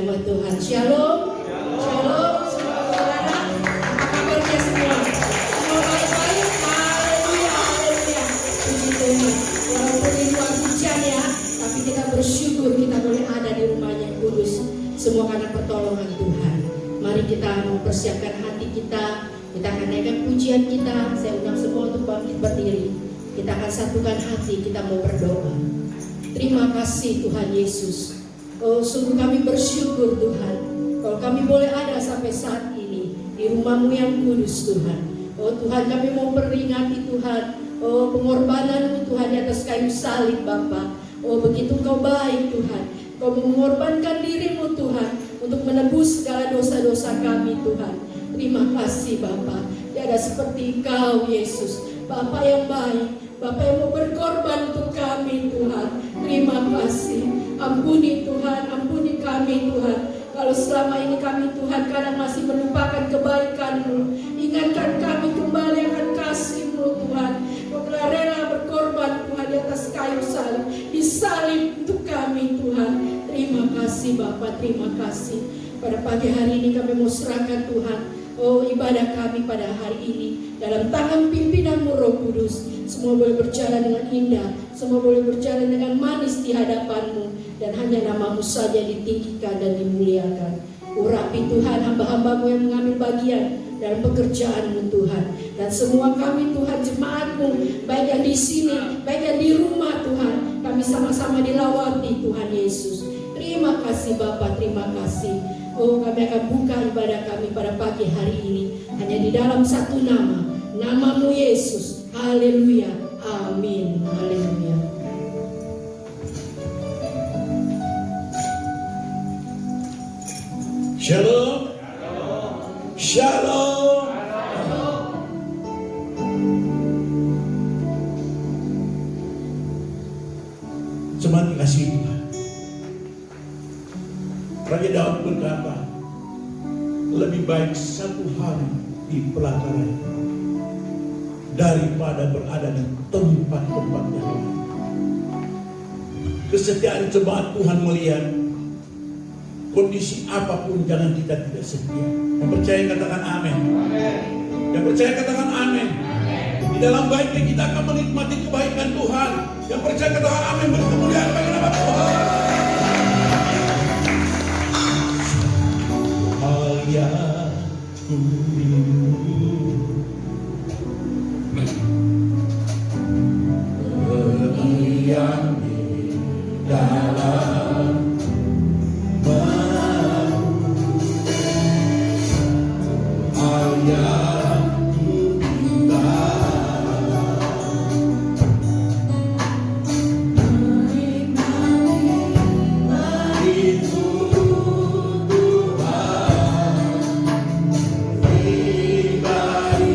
nama Tuhan. Shalom. Shalom. Saudara, apa kabarnya semua? Semua baik-baik. Haleluya, haleluya. Puji Tuhan. Walaupun di luar hujan ya, tapi kita bersyukur kita boleh ada di rumahnya yang kudus. Semua karena pertolongan Tuhan. Mari kita mempersiapkan hati kita. Kita akan naikkan pujian kita. Saya undang semua untuk bangkit berdiri. Kita akan satukan hati, kita mau berdoa. Terima kasih Tuhan Yesus. Oh, sungguh kami bersyukur Tuhan. Kalau kami boleh ada sampai saat ini di rumah-Mu yang kudus Tuhan. Oh Tuhan, kami mau peringati Tuhan. Oh, pengorbanan-Mu Tuhan di atas kayu salib Bapa. Oh, begitu Kau baik Tuhan. Kau mengorbankan diri-Mu Tuhan untuk menebus segala dosa-dosa kami Tuhan. Terima kasih Bapa. Tiada seperti Kau Yesus, Bapa yang baik, Bapa yang mau berkorban untuk kami Tuhan. Terima kasih. Ampuni Tuhan, ampuni kami Tuhan. Kalau selama ini kami Tuhan kadang masih melupakan kebaikan-Mu, ingatkan kami kembali akan kasih-Mu Tuhan. Kau telah rela berkorban Tuhan di atas kayu salib, disalib untuk kami Tuhan. Terima kasih Bapa, terima kasih. Pada pagi hari ini kami mau serahkan Tuhan, oh ibadah kami pada hari ini dalam tangan pimpinan-Mu Roh Kudus. Semua boleh berjalan dengan indah, semua boleh berjalan dengan manis di hadapan-Mu, dan hanya nama-Mu saja ditinggikan dan dimuliakan. Urapi Tuhan hamba-hamba-Mu yang mengambil bagian dalam pekerjaan-Mu Tuhan, dan semua kami Tuhan jemaat-Mu, baik yang di sini, baik yang di rumah Tuhan, kami sama-sama dilawati Tuhan Yesus. Terima kasih Bapa, terima kasih. Oh, kami akan buka ibadah kami pada pagi hari ini hanya di dalam satu nama, nama-Mu Yesus. Haleluya, amin, haleluya. Shalom, shalom. Jemaat dikasihi Tuhan, Raja Daud berkata, lebih baik satu hari di pelataran daripada berada di tempat-tempat yang lain. Kesetiaan jemaat Tuhan melihat kondisi apapun, jangan kita tidak setia. Yang percaya katakan amin. Yang percaya katakan amin. Di dalam baiknya kita akan menikmati kebaikan Tuhan. Yang percaya katakan amin. Beri kemuliaan bagi nama Tuhan. Hal yang ku rindu berdiam di dalam hal yang ku minta, itu Tuhan pribadi.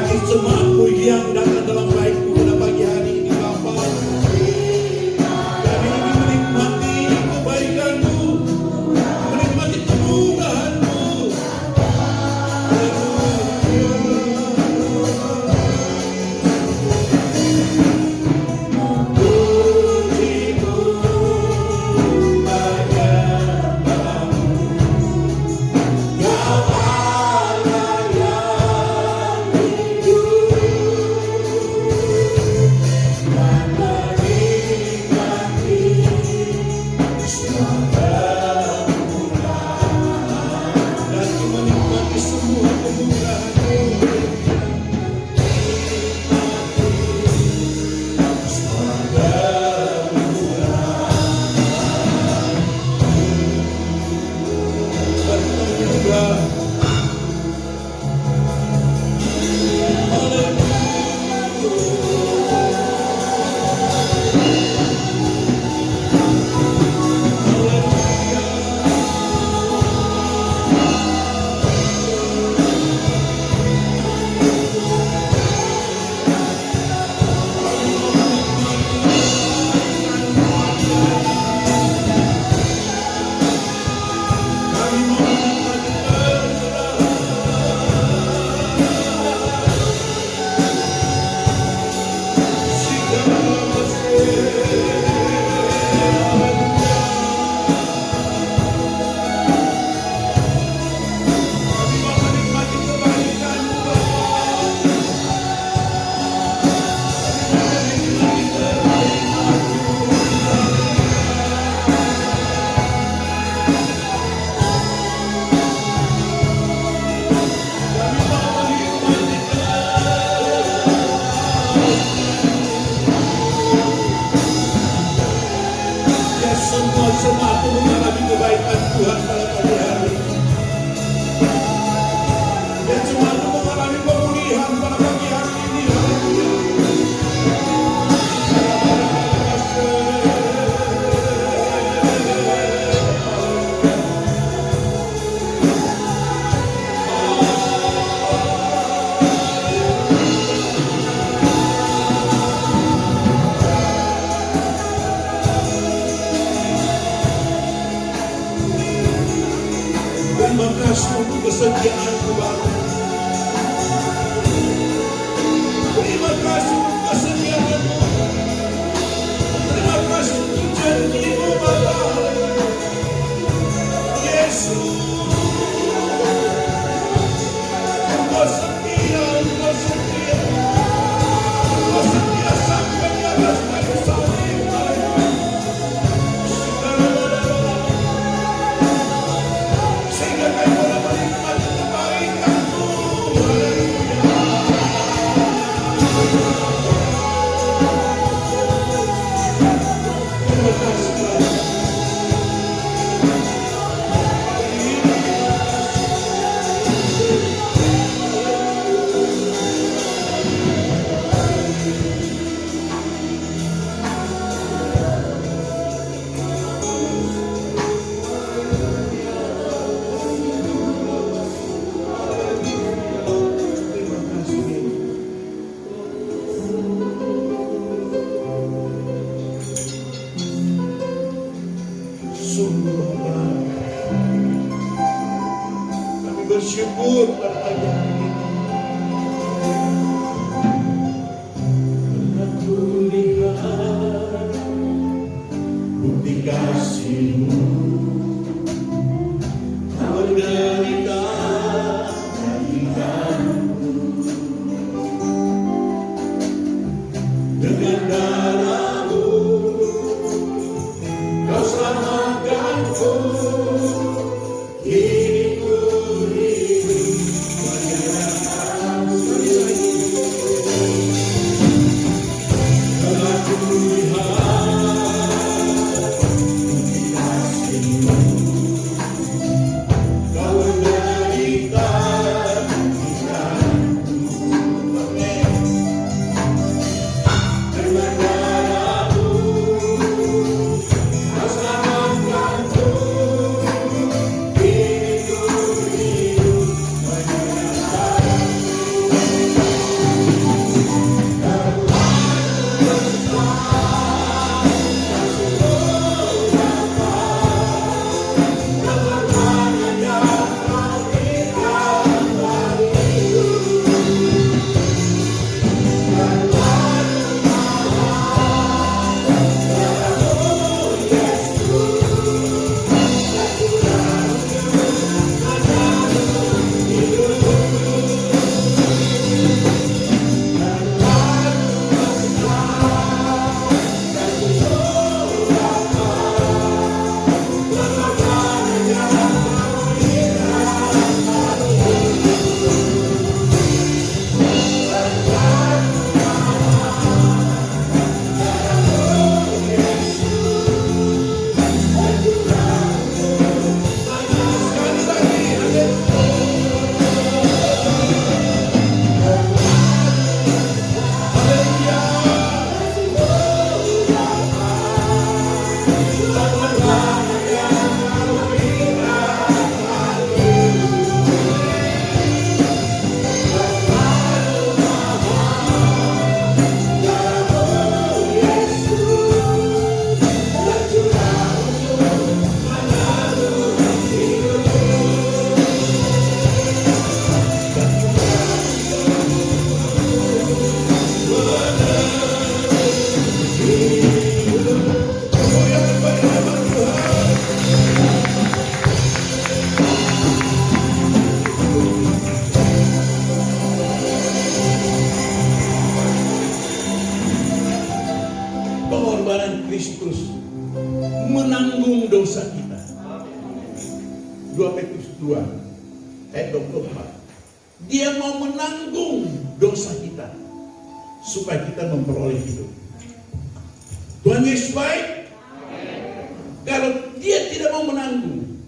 bagi jemaatmu yang datang dalam baikmu pada pagi hari ini Bapa. Kami ingin menikmati kebaikan-Mu, menikmati kemurahan-Mu. Semua mengalami kebaikan Tuhan pada pagi hari ini. Dan semua mengalami pemulihan pada pagi hari ini. Haleluya. Terima kasih untuk kesetiaan-Mu Bapa. Terima kasih untuk kesetiaan-Mu. Terima kasih untuk janji-Mu Bapa. Yesus, Engkau setia, Engkau setia. Engkau setia sampai di atas kayu salib. Sehingga kami boleh menikmati kebaikan-Mu. Terima kasih Bapa. Terima kasih. Sungguh Bapa, kami bersyukur pada pagi hari ini. Karena kulihat bukti kasih-Mu, Kau menderita bagikanku. Dengan darah-Mu Kau selamatkanku. Kini ku hidup menyerahkan diri. Telah kulihat bukti kasih-Mu, Kau menderita bagikanku. Terima Kristus menanggung dosa kita. 2 Petrus 2 ayat 24. Dia mau menanggung dosa kita supaya kita memperoleh hidup. Tuhan Yesus baik. Kalau dia tidak mau menanggung,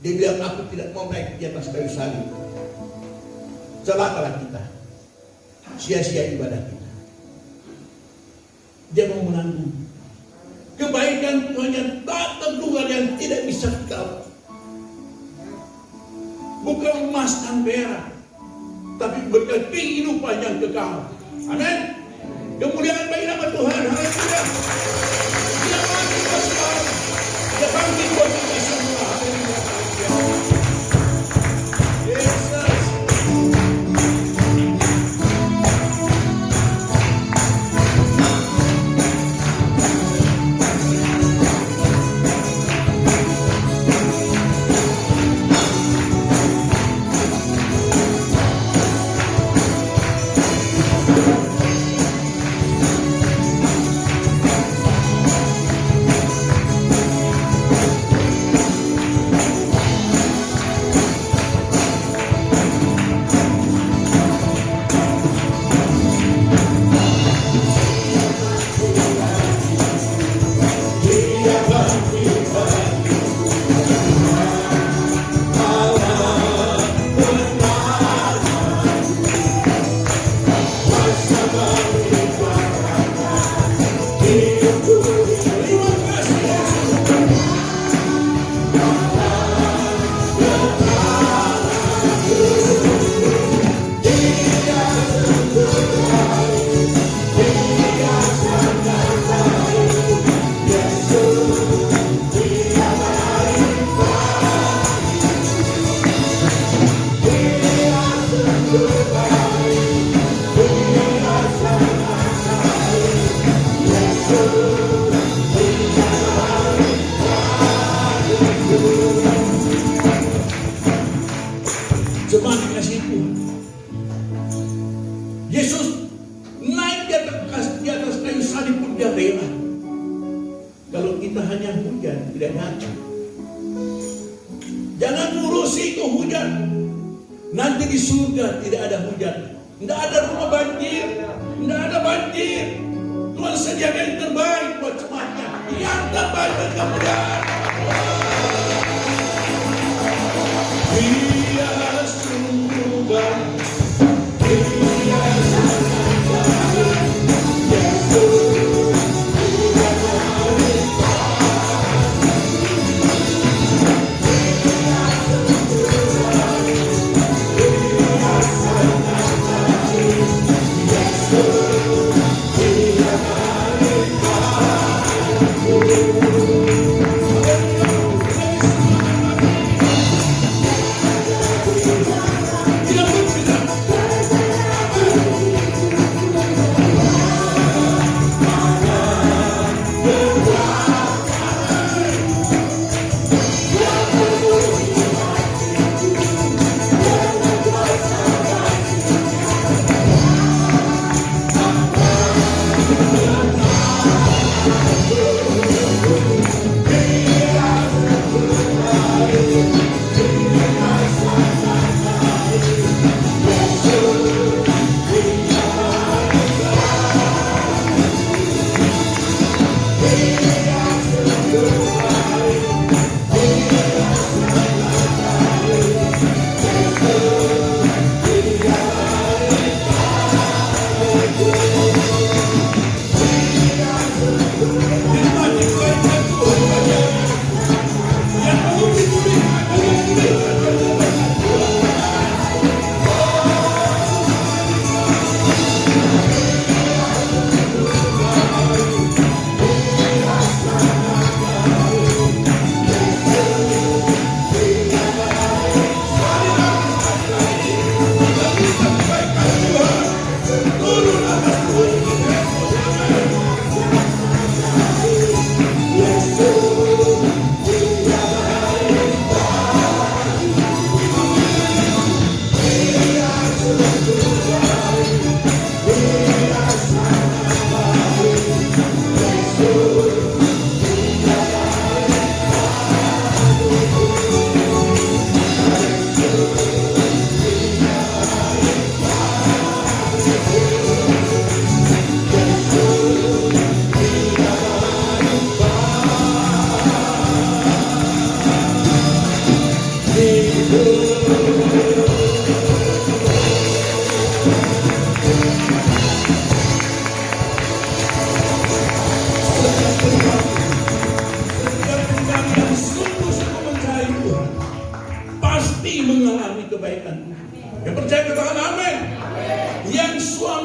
dia bilang aku tidak mau naik di atas kayu salib, celakalah kita, sia-sia ibadah kita. Dia mau menanggung. Kebaikan Tuhan yang tak terduga yang tidak bisa kita, bukan emas dan perak, tapi berikan kehidupan yang kekal. Amin. Kemuliaan bagi nama Tuhan. Haleluya. Dia mati buat kita. Dia bangkit buat kita semua. Haleluya. Yesus. Jemaat dikasih Tuhan, Yesus naik di atas kayu salib pun dia rela. Kalau kita hanya hujan tidak datang, jangan urusi itu hujan. Nanti di surga tidak ada hujan, tidak ada rumah banjir, tidak ada banjir. Tuhan sediakan yang terbaik buat jemaatnya, yang terbaik dan kemuliaan. Dia sungguh baik.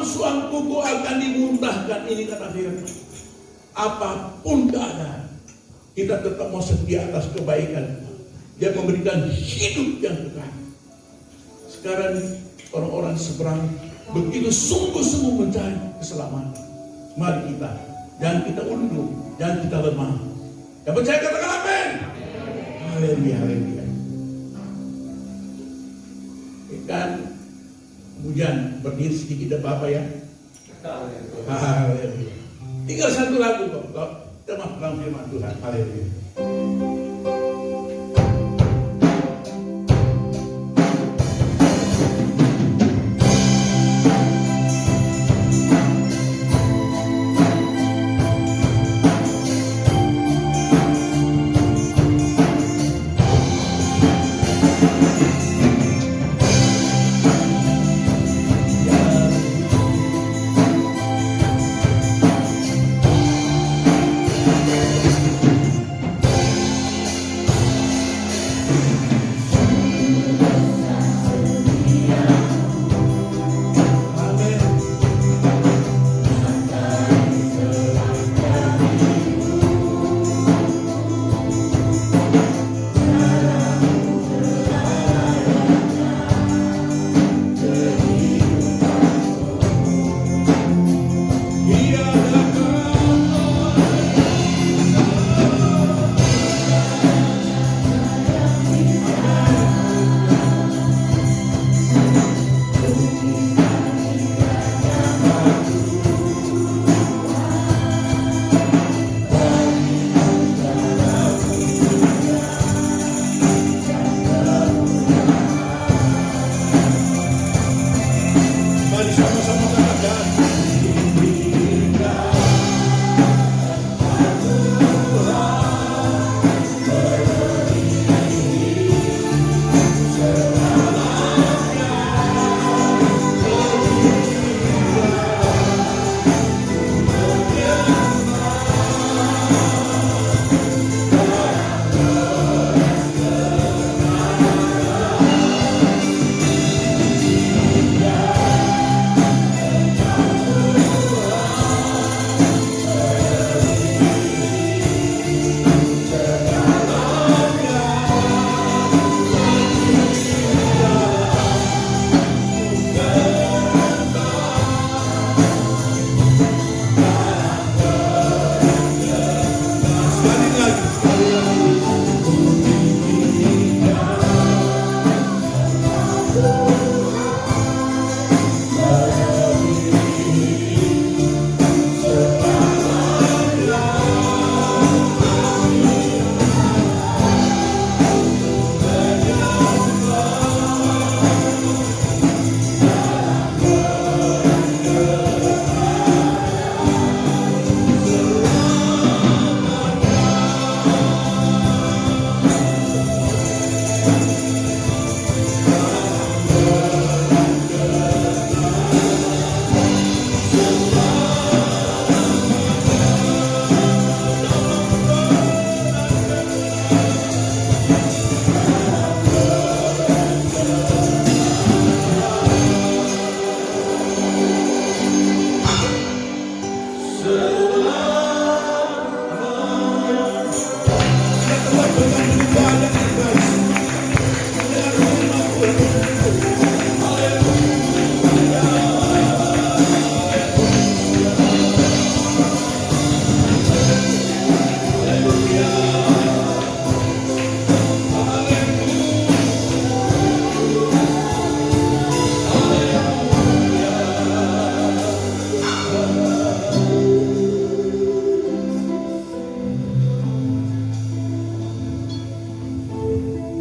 suang-suangku akan dimuntahkan. Ini kata firman. Apapun keadaan, kita tetap mau setia atas kebaikan. Dia memberikan hidup yang kekal. Sekarang orang-orang seberang begitu sungguh-sungguh mencari keselamatan. Mari kita, jangan kita undur, jangan kita lemah. Yang percaya katakan amin. Haleluya, haleluya. Ikan kemudian berdiri sedikit Bapak ya. Haleluya. Tinggal satu lagu kok. Kita maafkan firman Tuhan. Haleluya.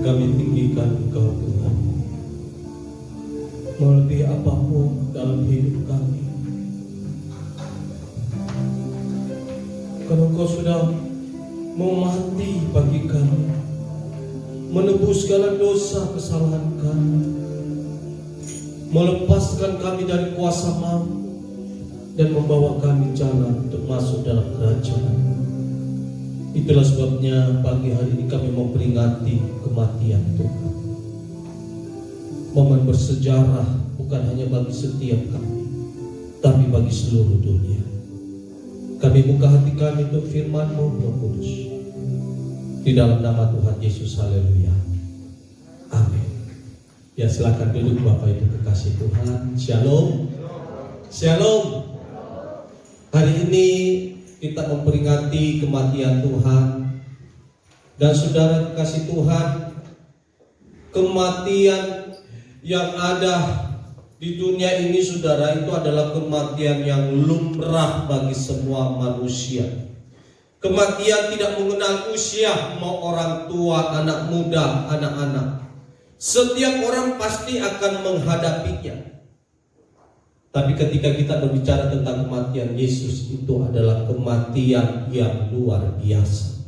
Kami tinggikan Engkau Tuhan, melebihi apapun dalam hidup kami. Karena Engkau sudah mau mati bagi kami, menebus segala dosa kesalahan kami, melepaskan kami dari kuasa maut, dan membawa kami jalan untuk masuk dalam kerajaan. Itulah sebabnya pagi hari ini kami memperingati kematian Tuhan. Momen bersejarah bukan hanya bagi setiap kami, tapi bagi seluruh dunia. Kami buka hati kami untuk firman-Mu, Roh Kudus. Di dalam nama Tuhan Yesus, haleluya. Amin. Ya, silakan duduk Bapak Ibu kekasih Tuhan. Shalom. Shalom. Hari ini kita memperingati kematian Tuhan. Dan saudara kekasih Tuhan, kematian yang ada di dunia ini, saudara, itu adalah kematian yang lumrah bagi semua manusia. Kematian tidak mengenal usia, mau orang tua, anak muda, anak-anak. Setiap orang pasti akan menghadapinya. Tapi ketika kita berbicara tentang kematian Yesus, itu adalah kematian yang luar biasa.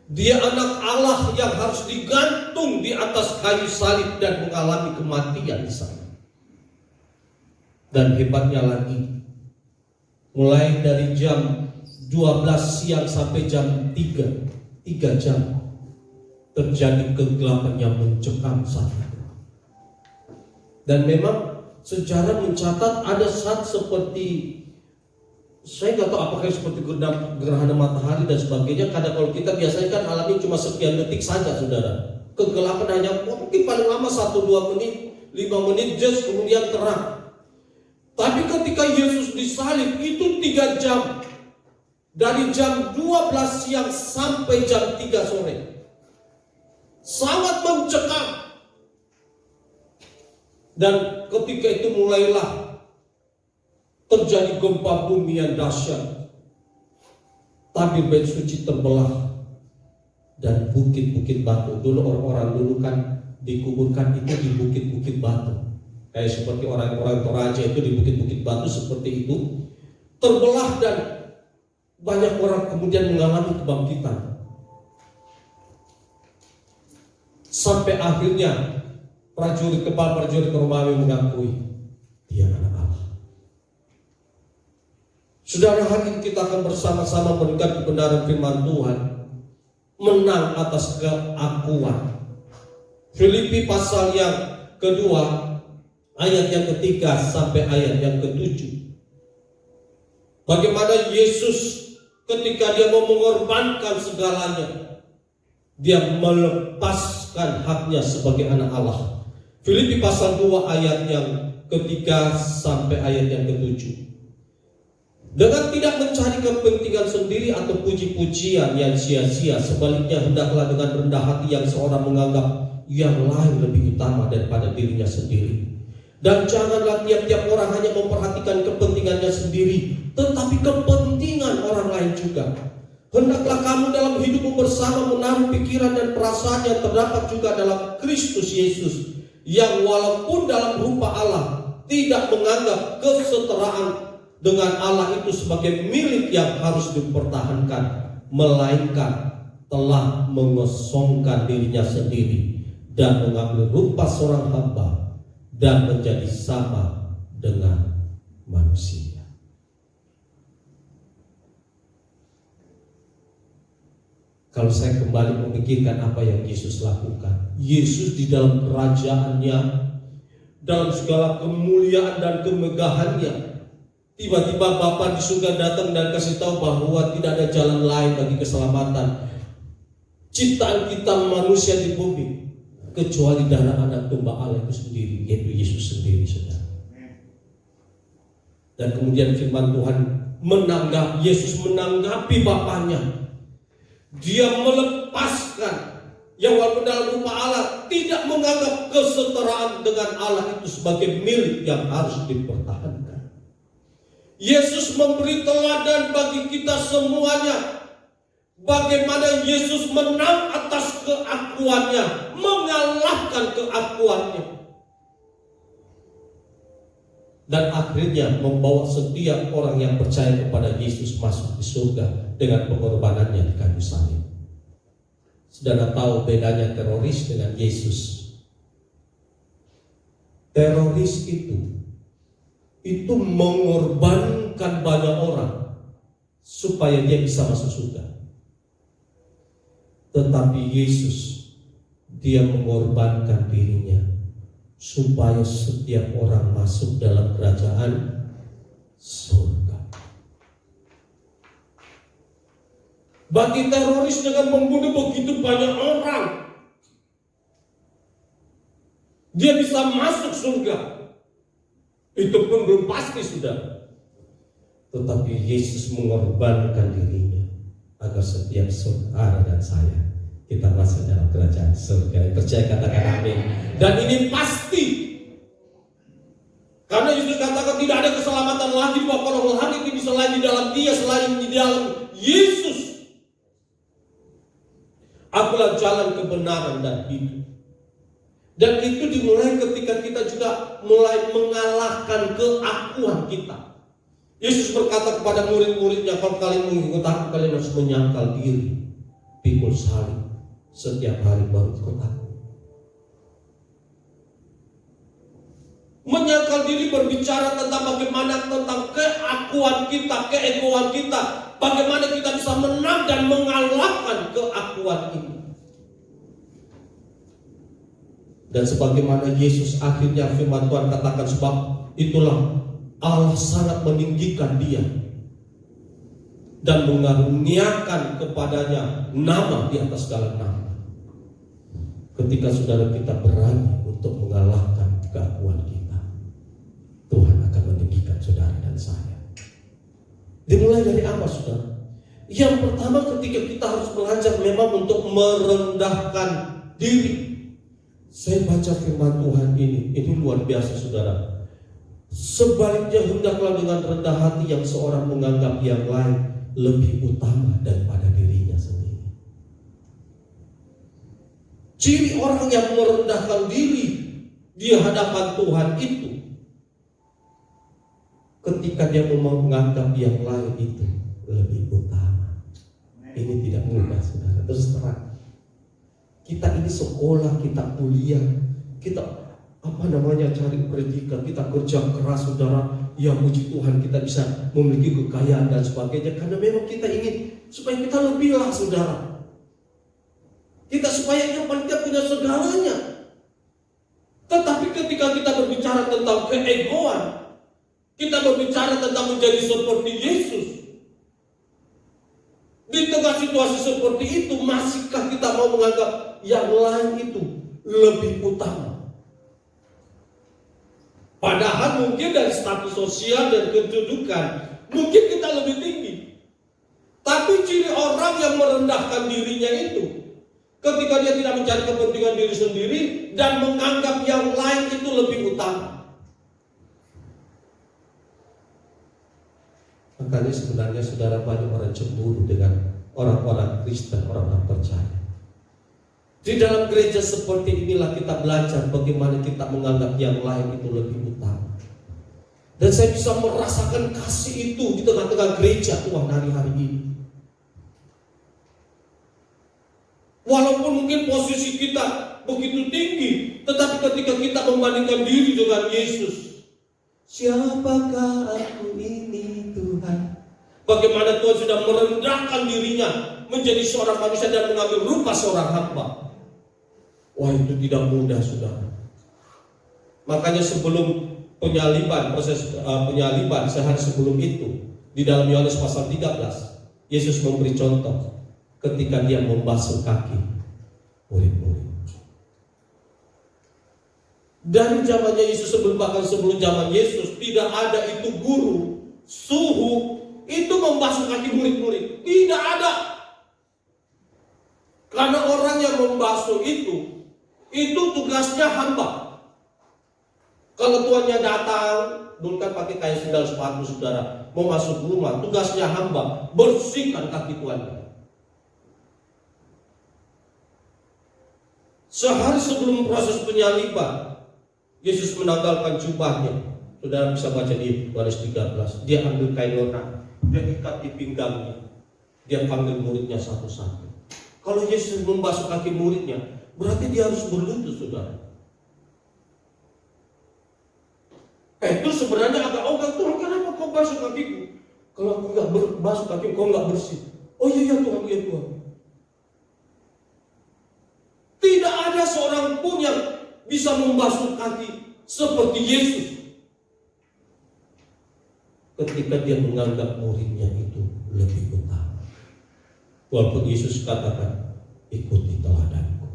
Dia anak Allah yang harus digantung di atas kayu salib dan mengalami kematian di sana. Dan hebatnya lagi, mulai dari jam 12 siang sampai jam 3 jam, terjadi kegelapan yang mencekam sana. Dan memang sejarah mencatat ada saat seperti, saya nggak tahu apakah seperti gerhana matahari dan sebagainya. Kadang kalau kita biasanya kan alami cuma sekian detik saja, saudara. Kegelapan hanya mungkin paling lama 1-2 menit, 5 menit, just kemudian terang. Tapi ketika Yesus disalib itu 3 jam. Dari jam 12 siang sampai jam 3 sore. Sangat mencekam. Dan ketika itu mulailah terjadi gempa bumi yang dahsyat. Tabir bait suci terbelah. Dan bukit-bukit batu. Dulu orang-orang dulu kan dikuburkan itu di bukit-bukit batu. Kayak seperti orang-orang Toraja itu di bukit-bukit batu seperti itu. Terbelah dan banyak orang kemudian mengalami kebangkitan. Sampai akhirnya kepala prajurit Romawi mengakui dia anak Allah. Saudara, hari ini kita akan bersama-sama mendengar kebenaran firman Tuhan. Menang atas keakuan. Filipi pasal yang kedua, ayat yang ketiga sampai ayat yang ketujuh. Bagaimana Yesus ketika dia mau mengorbankan segalanya, dia melepaskan haknya sebagai anak Allah. Filipi pasal 2 ayat yang ketiga sampai ayat yang ketujuh. Dengan tidak mencari kepentingan sendiri atau puji-pujian yang sia-sia, sebaliknya hendaklah dengan rendah hati yang seorang menganggap yang lain lebih utama daripada dirinya sendiri. Dan janganlah tiap-tiap orang hanya memperhatikan kepentingannya sendiri, tetapi kepentingan orang lain juga. Hendaklah kamu dalam hidupmu bersama menaruh pikiran dan perasaan yang terdapat juga dalam Kristus Yesus, yang walaupun dalam rupa Allah tidak menganggap kesetaraan dengan Allah itu sebagai milik yang harus dipertahankan, melainkan telah mengosongkan dirinya sendiri dan mengambil rupa seorang hamba dan menjadi sama dengan manusia. Kalau saya kembali memikirkan apa yang Yesus lakukan, Yesus di dalam kerajaannya, dalam segala kemuliaan dan kemegahannya, tiba-tiba Bapa di surga datang dan kasih tahu bahwa tidak ada jalan lain bagi keselamatan ciptaan kita manusia di bumi kecuali darah anak domba Allah itu sendiri, yaitu Yesus sendiri, saudara. Dan kemudian firman Tuhan Yesus menanggapi Bapaknya. Dia melepaskan yang walaupun dalam rupa Allah tidak menganggap kesetaraan dengan Allah itu sebagai milik yang harus dipertahankan. Yesus memberi teladan bagi kita semuanya. Bagaimana Yesus menang atas keakuannya, mengalahkan keakuannya, dan akhirnya membawa setiap orang yang percaya kepada Yesus masuk di surga dengan pengorbanannya di kayu salib. Saudara tahu bedanya teroris dengan Yesus? Teroris itu mengorbankan banyak orang supaya dia bisa masuk surga. Tetapi Yesus, dia mengorbankan dirinya supaya setiap orang masuk dalam kerajaan surga. Bagi teroris dengan membunuh begitu banyak orang, dia bisa masuk surga. Itu pun belum pasti, sudah. Tetapi Yesus mengorbankan dirinya agar setiap saudara dan saya kita masuk dalam kerajaan surga. Percaya, katakan amin. Dan ini pasti, karena Yesus katakan tidak ada keselamatan lagi di bawah kolong langit ini selain di dalam Dia, selain di dalam Yesus. Akulah jalan kebenaran dan hidup. Dan itu dimulai ketika kita juga mulai mengalahkan keakuan kita. Yesus berkata kepada murid-muridnya, kalau kalian mengikut aku, kalian harus menyangkal diri, pikul salib setiap hari baru ikut aku. Menyangkal diri berbicara tentang bagaimana tentang keakuan kita, keegoan kita, bagaimana kita bisa menang dan mengalahkan keakuan ini. Dan sebagaimana Yesus akhirnya firman Tuhan katakan, sebab itulah Allah sangat meninggikan dia dan mengaruniakan kepadanya nama di atas segala nama. Ketika saudara kita berani untuk mengalahkan keakuan kita, Tuhan akan meninggikan saudara dan saya. Dimulai dari apa, saudara? Yang pertama, ketika kita harus belajar memang untuk merendahkan diri. Saya baca firman Tuhan ini luar biasa, saudara. Sebaliknya hendaklah dengan rendah hati yang seorang menganggap yang lain lebih utama daripada dirinya sendiri. Ciri orang yang merendahkan diri di hadapan Tuhan itu ketika dia menganggap yang lain itu lebih utama. Ini tidak mudah, saudara. Terus terang, kita ini sekolah, kita kuliah, kita cari pendidikan, kita kerja keras, saudara. Ya puji Tuhan, kita bisa memiliki kekayaan dan sebagainya, karena memang kita ingin supaya kita lebih lah, saudara. Kita supaya yang paling tidak punya segalanya. Tetapi ketika kita berbicara tentang keegoan, kita berbicara tentang menjadi seperti Yesus, di tengah situasi seperti itu, masihkah kita mau menganggap yang lain itu lebih utama? Padahal mungkin dari status sosial dan kedudukan mungkin kita lebih tinggi. Tapi ciri orang yang merendahkan dirinya itu ketika dia tidak mencari kepentingan diri sendiri dan menganggap yang lain itu lebih utama. Makanya sebenarnya saudara, banyak orang cemburu dengan orang-orang Kristen, orang-orang percaya. Di dalam gereja seperti inilah kita belajar bagaimana kita menganggap yang lain itu lebih utama. Dan saya bisa merasakan kasih itu di tengah-tengah gereja Tuhan hari-hari ini. Walaupun mungkin posisi kita begitu tinggi, tetapi ketika kita membandingkan diri dengan Yesus, siapakah aku ini, Tuhan? Bagaimana Tuhan sudah merendahkan dirinya menjadi seorang manusia dan mengambil rupa seorang hamba. Wah, itu tidak mudah, saudara. Makanya sebelum penyaliban, proses penyaliban, sehari sebelum itu, di dalam Yohanes pasal 13, Yesus memberi contoh ketika dia membasuh kaki murid-murid. Dari zamannya Yesus, bahkan sebelum zaman Yesus, tidak ada itu guru, suhu, itu membasuh kaki murid-murid. Tidak ada. Karena orang yang membasuh itu tugasnya hamba. Kalau tuannya datang, dulu kan pakai kain sandal sepatu, saudara, mau masuk rumah, tugasnya hamba, bersihkan kaki tuannya. Sehari sebelum proses penyaliban, Yesus menanggalkan jubahnya. Saudara bisa baca di Yohanes 13. Dia ambil kain lona, dia ikat di pinggangnya. Dia panggil muridnya satu-satu. Kalau Yesus membasuh kaki muridnya, berarti dia harus berlutut, saudara. Itu sebenarnya agak ogah. Tuhan, kenapa kau basuh kakiku? Kalau aku nggak basuh kaki, kau nggak bersih. Oh iya Tuhan, iya Tuhan. Tidak ada seorang pun yang bisa membasuh kaki seperti Yesus. ketika dia menganggap muridnya itu lebih utama. Walaupun Yesus katakan, ikuti teladanku.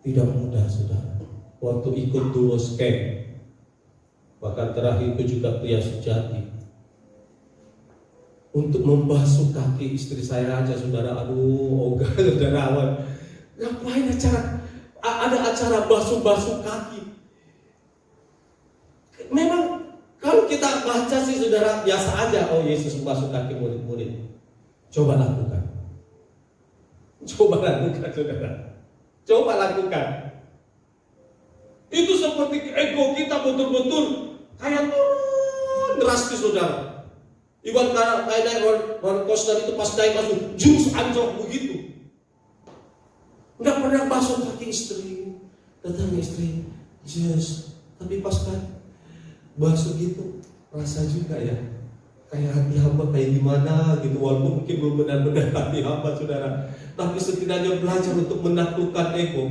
Tidak mudah, saudara. Waktu ikut dulu camp, bahkan terakhir itu juga pria sejati, untuk membasuh kaki istri saya aja, saudara. Aduh, ogah, saudara. Ngapain ada acara basuh-basuh kaki? Memang kalau kita baca sih, saudara, biasa aja. Oh, Yesus membasuh kaki murid-murid. Coba lakukan. Coba lakukan, saudara. Coba lakukan. Itu seperti ego kita betul-betul kayak turun drastis, saudara. Ibarat kayak naik roller coaster itu, pas naik langsung jurus anjlok begitu. Nggak pernah basuh kaki istri. Datang istri, Yesus. Tapi pas kan basuh gitu, rasa juga ya kayak hati hamba kayak gimana gitu. Walaupun mungkin belum benar-benar hati hamba, saudara, tapi setidaknya belajar untuk menaklukkan ego,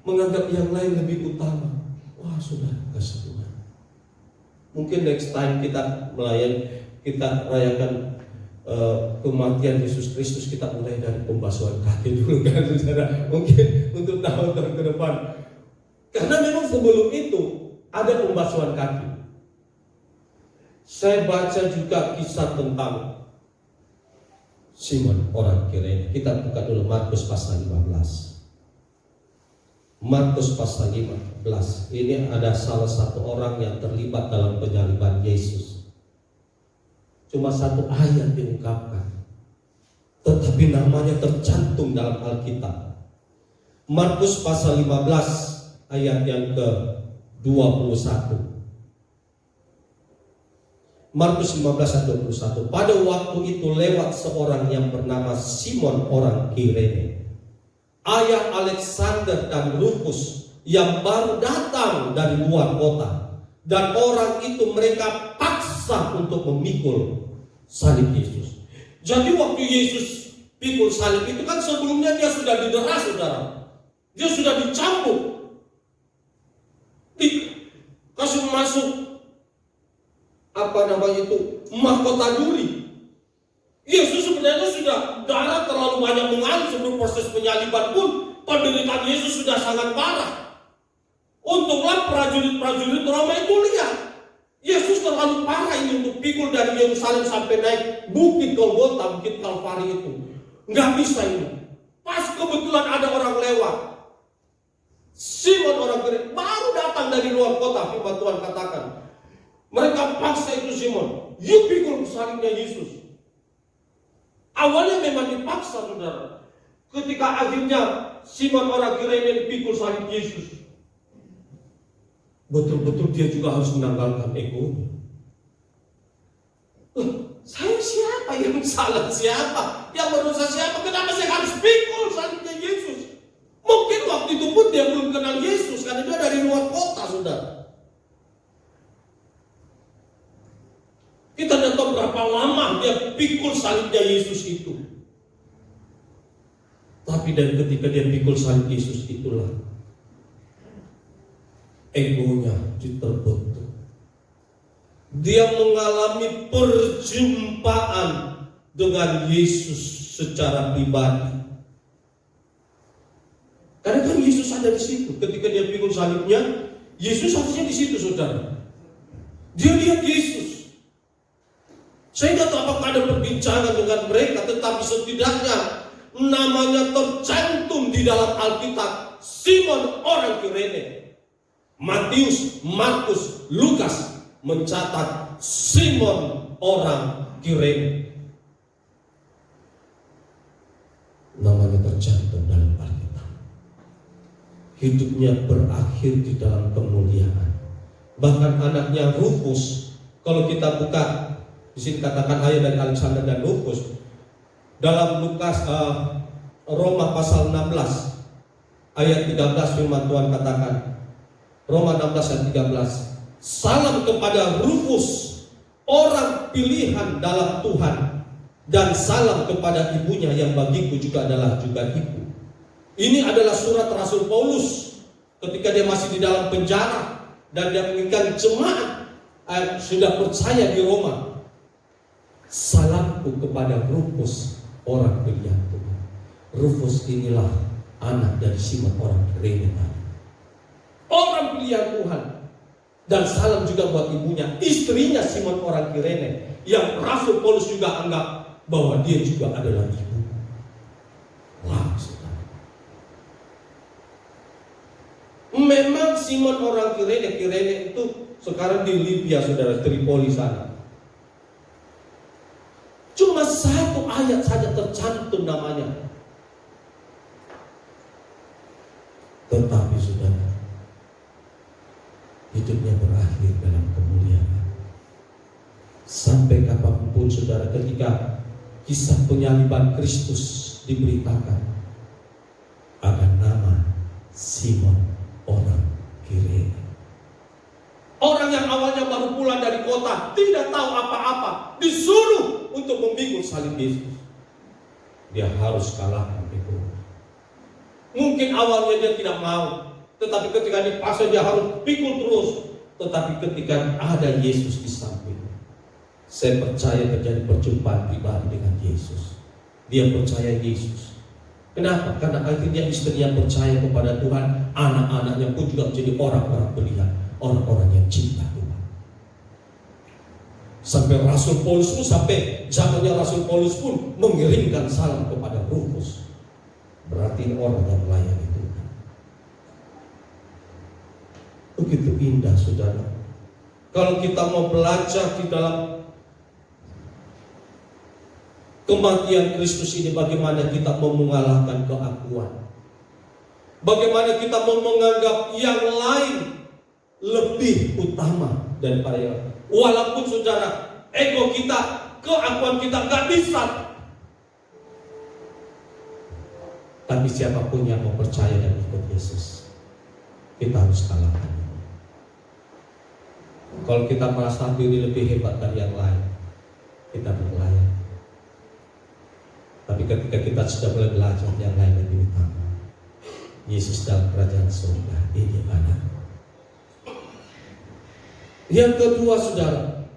menganggap yang lain lebih utama. Wah, saudara, kasih Tuhan. Mungkin next time kita rayakan kematian Yesus Kristus, kita mulai dari pembasuhan kaki dulu kan, saudara. Mungkin untuk tahun-tahun ke depan, karena memang sebelum itu ada pembasuhan kaki. Saya baca juga kisah tentang Simon orang Kirene. Kita buka dulu Markus pasal 15. Markus pasal 15. Ini ada salah satu orang yang terlibat dalam penyaliban Yesus. Cuma satu ayat diungkapkan, tetapi namanya tercantum dalam Alkitab. Markus pasal 15 ayat yang ke-21. Markus 15 ayat 21. Pada waktu itu lewat seorang yang bernama Simon orang Kirene, ayah Alexander dan Rufus, yang baru datang dari luar kota. Dan orang itu mereka paksa untuk memikul salib Yesus. Jadi waktu Yesus pikul salib itu kan sebelumnya dia sudah didera, saudara. Dia sudah dicambuk, dikasih masuk mahkota duri. Yesus sebenarnya sudah darah terlalu banyak mengalir sebelum proses penyaliban pun. Penderitaan Yesus sudah sangat parah. Untunglah prajurit-prajurit Roma itu lihat Yesus terlalu parah ini untuk pikul dari Yerusalem sampai naik bukit Golgota, bukit Kalvari itu. Nggak bisa ini. Pas kebetulan ada orang lewat, Simon orang Kirene baru datang dari luar kota, firman Tuhan katakan. Mereka paksa itu Simon, yuk pikul salibnya Yesus. Awalnya memang dipaksa, saudara. Ketika akhirnya Simon orang Kirene pikul salib Yesus, betul-betul dia juga harus menanggalkan egonya. Saya siapa yang salah, siapa yang berdosa, siapa? Kenapa saya harus pikul salibnya Yesus? Mungkin waktu itu pun dia belum kenal Yesus, karena dia dari luar kota, saudara. Kita tidak tahu berapa lama dia pikul salibnya Yesus itu. Tapi dan ketika dia pikul salib Yesus itulah egonya terbentuk. Dia mengalami perjumpaan dengan Yesus secara pribadi. Karena kan Yesus ada di situ. Ketika dia pikul salibnya, Yesus harusnya di situ, saudara. Dia lihat Yesus. Saya tidak tahu apakah ada perbincangan dengan mereka, tetapi setidaknya namanya tercantum di dalam Alkitab. Simon orang Kirene. Matius, Markus, Lukas mencatat Simon orang Kirene. Namanya tercantum dalam Alkitab. Hidupnya berakhir di dalam kemuliaan. Bahkan anaknya Rufus, kalau kita buka di sini katakan ayat dari Alexander dan Rufus, dalam Lukas Roma pasal 16 ayat 13 firman Tuhan katakan, Roma 16 ayat 13, salam kepada Rufus, orang pilihan dalam Tuhan, dan salam kepada ibunya yang bagiku juga adalah juga ibu. Ini adalah surat Rasul Paulus ketika dia masih di dalam penjara dan dia menginginkan jemaat sudah percaya di Roma, salamku kepada Rufus, orang pilihan Tuhan. Rufus inilah anak dari Simon orang Kirene tadi, orang pilihan Tuhan. Dan salam juga buat ibunya, istrinya Simon orang Kirene, yang Rasul Paulus juga anggap bahwa dia juga adalah ibu. Wah, saudara. Memang Simon orang Kirene itu sekarang di Libya, saudara, Tripoli sana. Cuma satu ayat saja tercantum namanya. Tetapi saudara, hidupnya berakhir dalam kemuliaan. Sampai kapanpun saudara, ketika kisah penyaliban Kristus diberitakan, akan nama Simon orang Kirene. Orang yang awalnya baru pulang dari kota, tidak tahu apa-apa, disuruh untuk memikul salib Yesus. Dia harus kalahkan itu. Mungkin awalnya dia tidak mau, tetapi ketika dipaksa dia harus pikul terus. Tetapi ketika ada Yesus di samping, saya percaya terjadi perjumpaan pribadi dengan Yesus. Dia percaya Yesus. Kenapa? Karena akhirnya istrinya percaya kepada Tuhan, anak-anaknya pun juga menjadi orang-orang pilihan, orang-orang yang cinta Tuhan. Sampai Rasul Paulus pun, sampai zamannya Rasul Paulus pun mengirimkan salam kepada Rufus. Berarti orang yang melayani Tuhan. Begitu indah saudara. Kalau kita mau belajar di dalam kematian Kristus ini, bagaimana kita mau mengalahkan keakuan, bagaimana kita mau menganggap yang lain lebih utama daripada yang lain. Walaupun saudara, ego kita, keakuan kita gak bisa. Tapi siapapun yang mau percaya dan ikut Yesus, kita harus kalahkan. Kalau kita merasa diri lebih hebat dari yang lain, kita berlayar. Tapi ketika kita sudah mulai belajar, yang lain lebih utama. Yesus dalam kerajaan surga ini ada. Yang kedua saudara,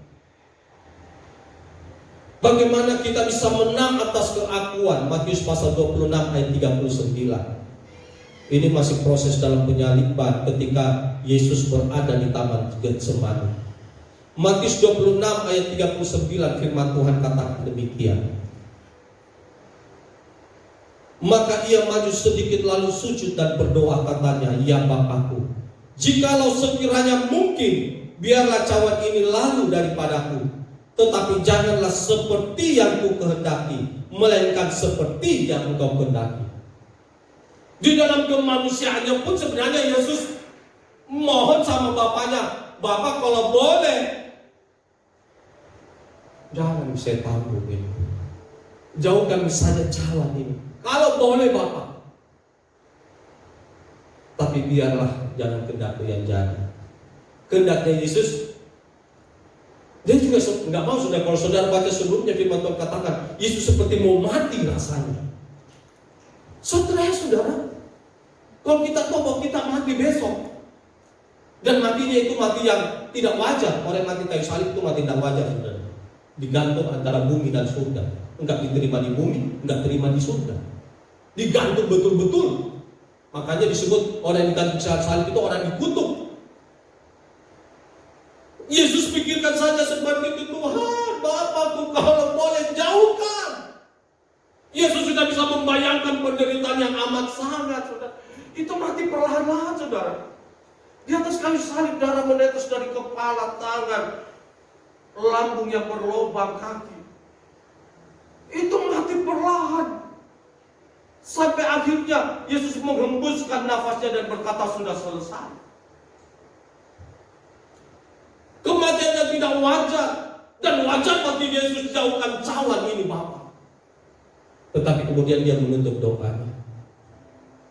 bagaimana kita bisa menang atas keakuan? Matius pasal 26 ayat 39. Ini masih proses dalam penyaliban ketika Yesus berada di taman Getsemani. Matius 26 ayat 39, firman Tuhan katakan demikian. Maka ia maju sedikit lalu sujud dan berdoa, katanya, ya Bapakku, jikalau sekiranya mungkin, biarlah cawan ini lalu daripadaku, tetapi janganlah seperti yang ku kehendaki, melainkan seperti yang engkau kehendaki. Di dalam kemanusiaannya pun sebenarnya Yesus mohon sama Bapaknya, Bapak kalau boleh, jangan saya tanggung ini, jauhkan saja cawan ini, kalau boleh Bapak. Tapi biarlah jangan kehendakku yang jadi, kehendaknya Yesus. Dia juga nggak mau. Sudah, kalau saudara baca sebelumnya, firman Tuhan katakan Yesus seperti mau mati rasanya. Stres saudara, kalau kita tahu bahwa kita mati besok, dan matinya itu mati yang tidak wajar. Orang mati kayu salib itu mati tidak wajar saudara, digantung antara bumi dan surga. Enggak diterima di bumi, enggak terima di surga, digantung betul-betul. Makanya disebut orang yang digantung salib itu orang dikutuk. Yesus pikirkan saja seperti itu, Tuhan, Bapakku kalau boleh jauhkan. Yesus sudah bisa membayangkan penderitaan yang amat sangat, saudara. Itu mati perlahan-lahan, saudara. Di atas kayu salib darah menetes dari kepala, tangan, lambung yang berlubang, kaki. Itu mati perlahan. Sampai akhirnya Yesus menghembuskan nafasnya dan berkata, sudah selesai. Kematiannya tidak wajar, dan wajar bagi Yesus jauhkan cawan ini Bapa. Tetapi kemudian dia menutup doanya,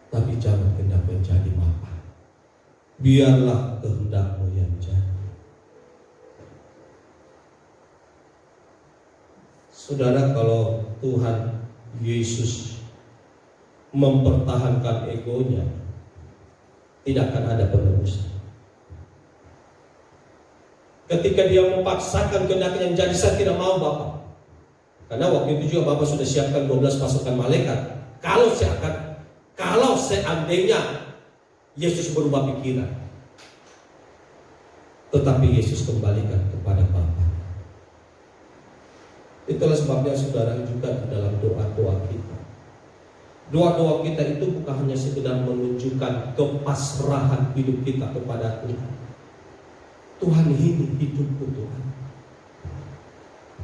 tapi jangan kehendakmu yang jadi Bapa, biarlah kehendakmu yang jadi. Saudara, kalau Tuhan Yesus mempertahankan egonya, tidak akan ada penebusan. Ketika dia memaksakan kehendaknya menjadi, saya tidak mau Bapak. Karena waktu itu juga Bapak sudah siapkan 12 pasukan malaikat. Kalau seandainya Yesus berubah pikiran, tetapi Yesus kembalikan kepada Bapa. Itulah sebabnya saudara juga di dalam doa-doa kita. Doa-doa kita itu bukan hanya sekedar menunjukkan kepasrahan hidup kita kepada Tuhan. Tuhan, ini hidupku Tuhan.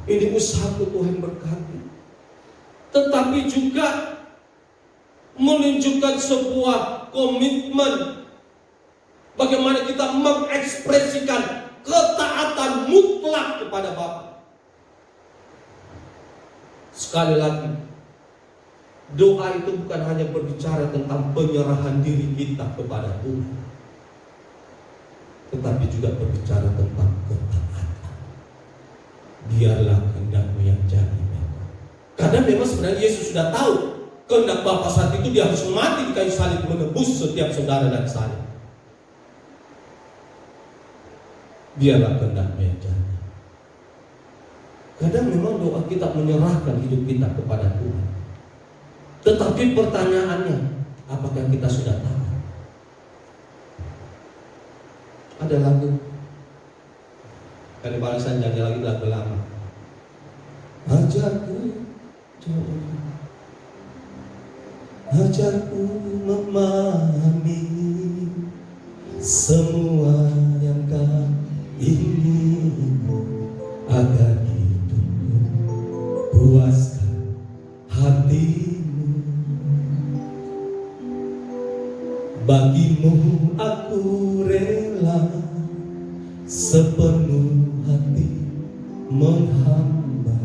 Ini usahaku Tuhan berkati. Tetapi juga menunjukkan sebuah komitmen bagaimana kita mengekspresikan ketaatan mutlak kepada Bapa. Sekali lagi, doa itu bukan hanya berbicara tentang penyerahan diri kita kepada Tuhan, tetapi juga berbicara tentang ketaatan. Biarlah kehendak-Mu yang jadi. Karena memang sebenarnya Yesus sudah tahu kehendak Bapa saat itu, dia harus mati di kayu salib menebus setiap saudara dan saya. Biarlah kehendak-Mu yang jadi. Kadang memang doa kita menyerahkan hidup kita kepada Tuhan. Tetapi pertanyaannya, apakah kita sudah tahu? Ada lagu, kali balasan janji lagi lagu lama. Ajarku memahami semua yang Kau ingin, agar hidupku puaskan hatimu. Bagimu aku rela sepenuh hati menghamba,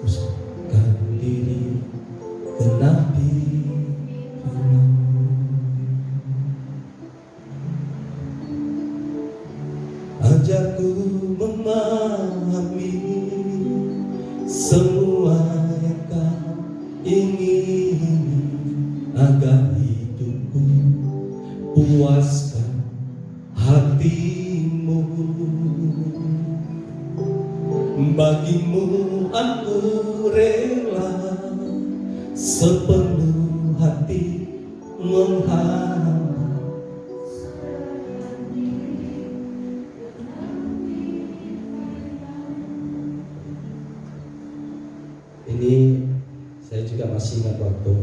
usahkan diri genapi firman-Mu. Ajarku memahami semua yang Kau ingini, agar hidupku puaskan hati-Mu. Bagimu aku rela sepenuh hati menghamba. Ini saya juga masih ingat waktu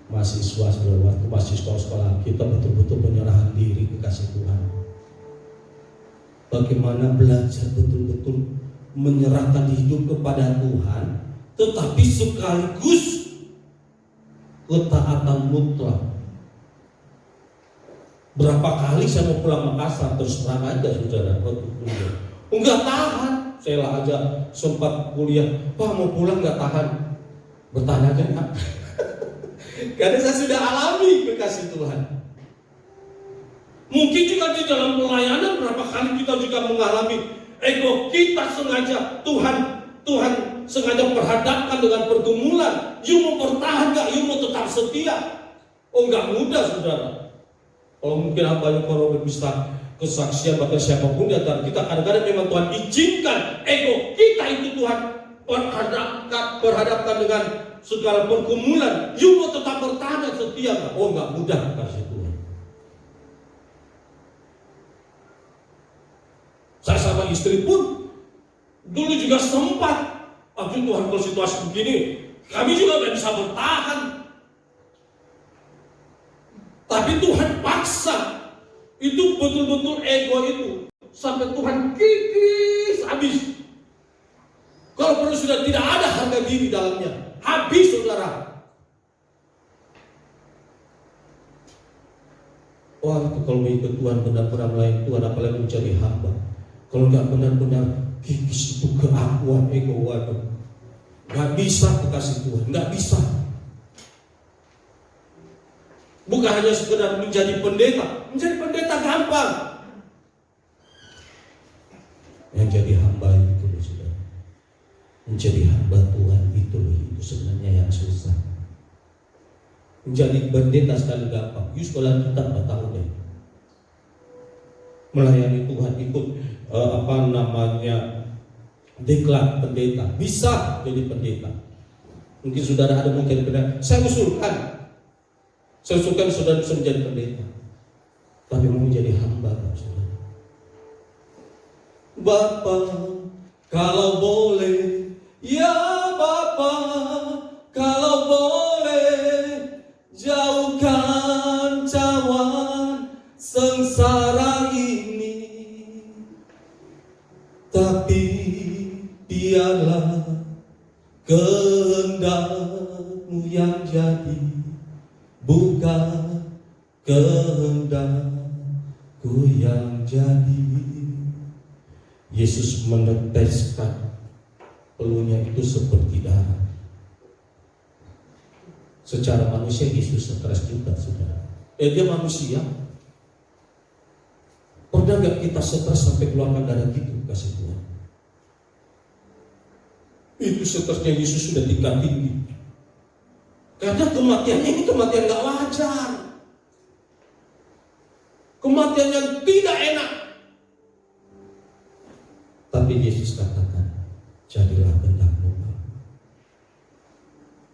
mahasiswa, waktu mahasiswa sekolah kita betul-betul penyerahan diri kekasih Tuhan. Bagaimana belajar betul-betul menyerahkan hidup kepada Tuhan, tetapi sekaligus ketaatan mutlak. Berapa kali saya mau pulang Makassar, terus terang aja saudara, waktu kuliah enggak tahan. Saya lah aja sempat kuliah, Pak mau pulang nggak tahan. Bertanya kan? Karena saya sudah alami kekasih Tuhan. Mungkin juga di dalam pelayanan berapa kali kita juga mengalami ego kita sengaja. Tuhan sengaja perhadapkan dengan pergumulan. You mau bertahan gak? You mau tetap setia? Oh nggak mudah saudara. Kalau mungkin apa yang kalau bisa kesaksian bahkan siapapun di antara kita, kadang-kadang memang Tuhan izinkan ego kita itu Tuhan berhadapkan dengan segala pergumulan. You mau tetap bertahan dan setia gak? Oh nggak mudah kasih Tuhan. Saya sama istri pun dulu juga sempat, aduh Tuhan kalau situasi begini, kami juga gak bisa bertahan. Tapi Tuhan paksa, itu betul-betul ego itu sampai Tuhan kikis habis. Kalau perlu sudah tidak ada harga diri dalamnya, habis saudara. Wah itu kalau ikut Tuhan benar-benar melayani Tuhan, apalagi menjadi hamba. Kalau nggak benar-benar kikis itu keakuan ego, waduh, nggak bisa kekasih Tuhan, nggak bisa. Bukan hanya sekedar menjadi pendeta gampang. Yang jadi hamba itu loh saudara. Menjadi hamba Tuhan itu loh, itu sebenarnya yang susah. Menjadi pendeta sekali gampang. You sekolah kita 4 tahun deh. melayani Tuhan, ikut diklat pendeta, bisa jadi pendeta. Mungkin saudara ada mungkin pendeta. Saya usulkan saudara bisa menjadi pendeta, tapi mau menjadi hamba, saudara. Bapak, kalau boleh, ya Bapak, kalau boleh, jauhkan cawan sengsara ini. Tapi biarlah kehendak-Mu yang jadi, bukan kehendak-Ku yang jadi. Yesus meneteskan peluhnya itu seperti darah. Secara manusia Yesus stres juga, saudara. Dia manusia. Pernah gak kita stres sampai keluarkan darah gitu, kasih Tuhan? Itu stresnya Yesus sudah tingkat tinggi. Karena kematiannya ini kematian gak wajar, kematian yang tidak enak. Tapi Yesus katakan, jadilah kehendak-Mu.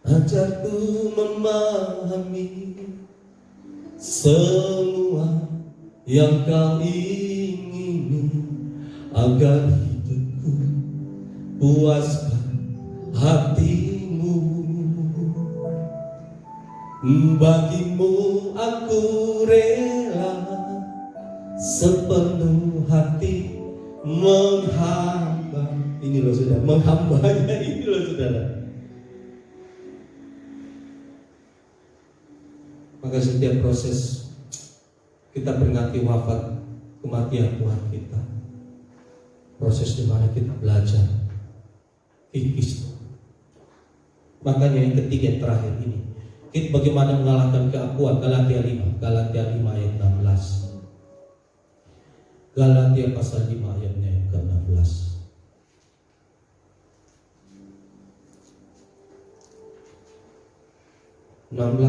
Ajarku memahami semua yang Kau ingini, agar hidupku puaskan hati-Mu. Bagi-Mu aku rela sepenuh hati menghamba. Ini loh saudara, menghambanya ini loh saudara. Maka setiap proses kita peringati wafat, kematian Tuhan kita, proses di mana kita belajar kikis. Makanya yang ketiga, yang terakhir ini, kita bagaimana mengalahkan keakuan. Galatia 5 ayat 16. Galatia pasal 5 ayatnya yang ke-16.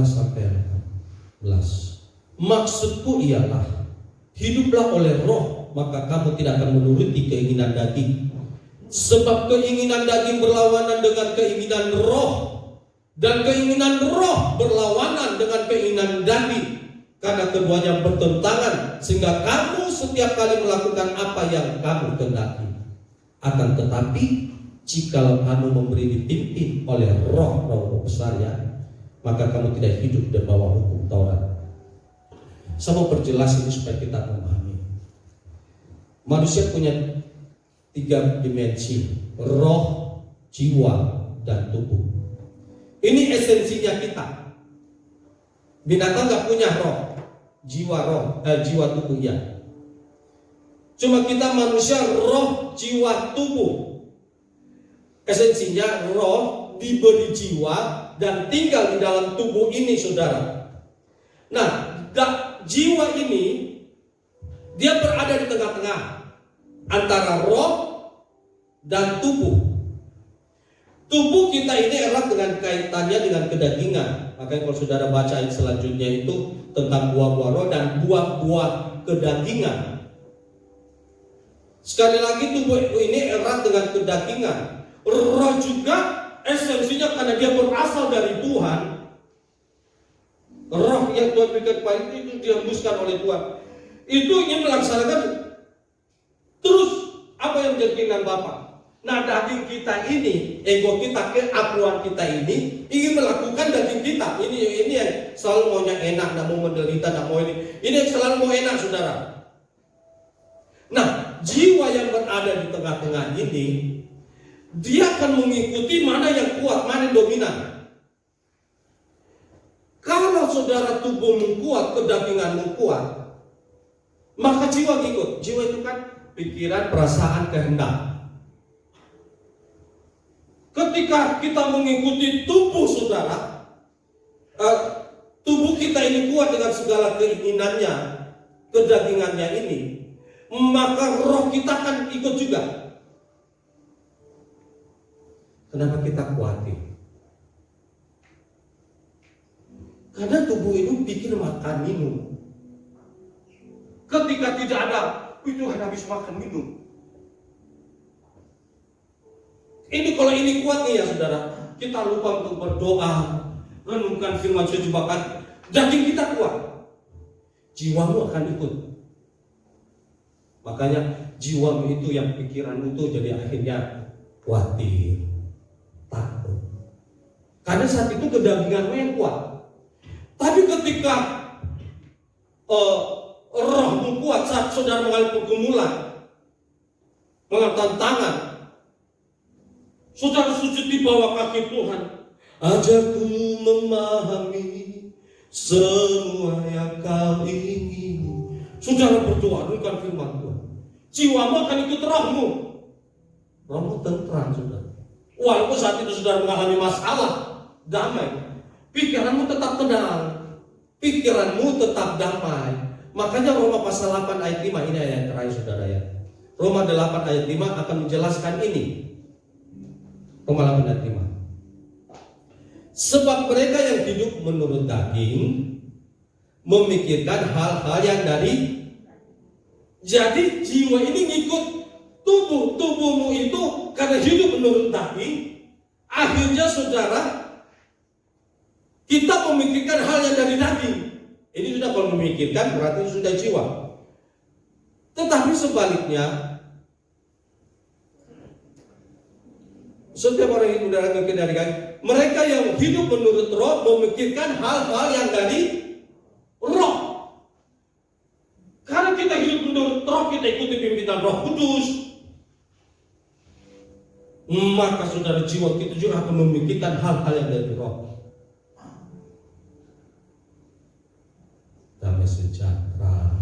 Sampai 16. Maksudku ialah, hiduplah oleh Roh, maka kamu tidak akan menuruti keinginan daging. Sebab keinginan daging berlawanan dengan keinginan Roh, dan keinginan Roh berlawanan dengan keinginan daging. Karena keduanya bertentangan, sehingga kamu setiap kali melakukan apa yang kamu kehendaki. Akan tetapi, jika kamu memberi dipimpin oleh roh besar ya, maka kamu tidak hidup di bawah hukum Taurat. Saya mau perjelas ini supaya kita memahami. Manusia punya 3 dimensi: roh, jiwa, dan tubuh. Ini esensinya kita. Binatang gak punya roh, jiwa tubuh ya. Cuma kita manusia roh, jiwa, tubuh. Esensinya roh diberi jiwa dan tinggal di dalam tubuh ini, saudara. Nah, jiwa ini dia berada di tengah-tengah antara roh dan tubuh. Tubuh kita ini erat dengan kaitannya dengan kedagingan. Makanya kalau saudara baca ayat selanjutnya itu tentang buah-buah roh dan buah-buah kedagingan. Sekali lagi, tubuh ini erat dengan kedagingan. Roh juga esensinya karena dia berasal dari Tuhan. Roh yang Tuhan berikan kepada itu dihembuskan oleh Tuhan. Itu ingin melaksanakan terus apa yang menjadi keinginan Bapa. Nah, daging kita ini, ego kita, keakuan kita ini ingin melakukan daging kita. Ini yang selalu maunya enak, tidak mau menderita, tidak mau ini. Ini yang selalu mau enak, saudara. Nah, jiwa yang berada di tengah-tengah ini, dia akan mengikuti mana yang kuat, mana yang dominan. Kalau saudara tubuhmu kuat, kedaginganmu kuat, maka jiwa ikut. Jiwa itu kan pikiran, perasaan, kehendak. Ketika kita mengikuti tubuh saudara, tubuh kita ini kuat dengan segala keinginannya, kedagingannya ini, maka roh kita akan ikut juga. Kenapa kita khawatir? Karena tubuh itu bikin makan minum. Ketika tidak ada Itu kan habis makan minum. Ini kalau ini kuat nih ya saudara, kita lupa untuk berdoa, renungkan firman sejebakan, daging kita kuat, jiwamu akan ikut. Makanya jiwamu itu yang pikiranmu itu jadi akhirnya khawatir, takut. Karena saat itu kedaginganmu yang kuat. Tapi ketika rohmu kuat saat saudara mengalami pergumulan, mengalami tantangan, saudara sujud di bawah kaki Tuhan. Ajarku memahami semua yang kau ingini. Saudara berdoa dengan firman Tuhan, jiwamu akan ikut rohmu. Rohmu tentram saudara. Walaupun saat itu saudara mengalami masalah, damai. Pikiranmu tetap tenang, pikiranmu tetap damai. Makanya Roma pasal 8 ayat 5, ini ayat terakhir saudara ya. Roma 8 ayat 5 akan menjelaskan ini. Roma 8 ayat 5. Sebab mereka yang hidup menurut daging memikirkan hal-hal yang dari. Jadi jiwa ini ngikut tubuh. Tubuhmu itu karena hidup menurut daging. Akhirnya saudara, kita memikirkan hal yang dari daging. Ini sudah kalau memikirkan berarti sudah jiwa. Tetapi sebaliknya, setiap orang yang sudah memikirkan dari daging, mereka yang hidup menurut roh memikirkan hal-hal yang dari roh. Karena kita hidup menurut roh, kita ikuti pimpinan Roh Kudus, maka saudara jiwa kita juga akan memikirkan hal-hal yang dari roh. Damai sejahtera,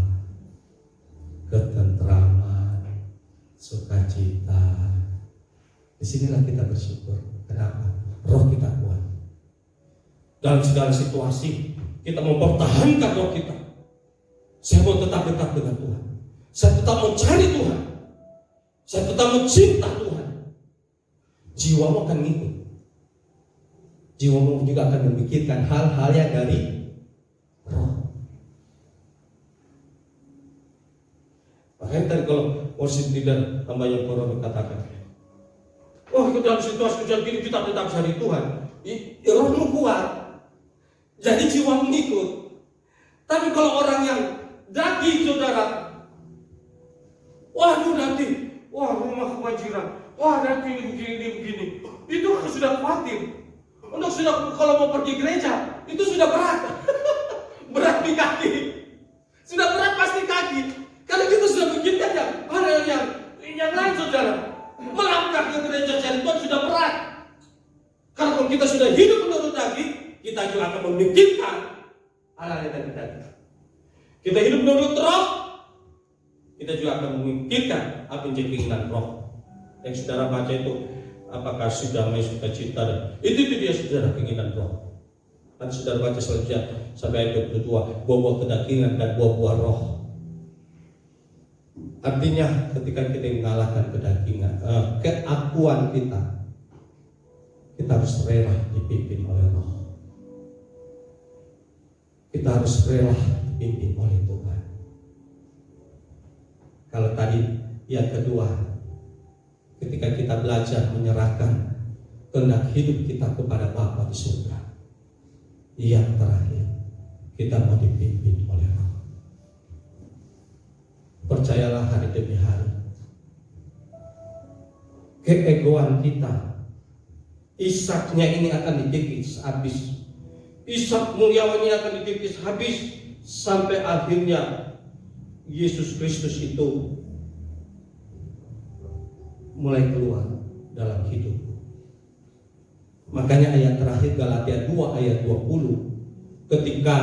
ketentraman, sukacita. Disinilah kita bersyukur. Kenapa? Roh kita kuat. Dalam segala situasi kita mempertahankan roh kita. Saya mau tetap dekat dengan Tuhan. Saya tetap mencari Tuhan. Saya tetap mencinta Tuhan. Jiwamu akan ngikut. Jiwamu juga akan memikirkan hal-hal yang dari roh. Makanya tadi kalau worship leader tambahnya Korona katakan, oh dalam situasi hujan gini kita tetap cari Tuhan. Rohmu kuat, jadi jiwamu ngikut. Tapi kalau orang yang daging saudara, waduh nanti, wah rumah kebanjiran, wah nanti ini begini, itu sudah khawatir. Untuk sudah kalau mau pergi gereja, itu sudah berat, berat di kaki, sudah berat pasti kaki. Karena kita sudah memikirkan yang lain saudara. Melangkah ke gereja cari Tuhan sudah berat. Karena kalau kita sudah hidup menurut daging, kita juga akan memikirkan hal-hal yang dari daging. Kita hidup menurut roh, kita juga akan memikirkan apa yang jadi keinginan roh. Yang saudara baca itu, apakah sudah damai, sukacita, itu dia saudara keinginan roh. Nanti saudara baca selanjutnya sampai ayat 22, buah-buah kedagingan dan buah-buah roh. Artinya ketika kita mengalahkan kedagingan, keakuan kita harus rela dipimpin oleh roh. Kita harus rela dipimpin oleh Tuhan. Kalau tadi yang kedua, ketika kita belajar menyerahkan kehendak hidup kita kepada Bapa di surga. Yang terakhir, kita mau dipimpin oleh roh. Percayalah hari demi hari, keegoan kita, Ishaknya ini akan dikikis habis. Ishak muliawannya akan dikikis habis sampai akhirnya Yesus Kristus itu mulai keluar dalam hidup. Makanya ayat terakhir Galatia 2 ayat 20, ketika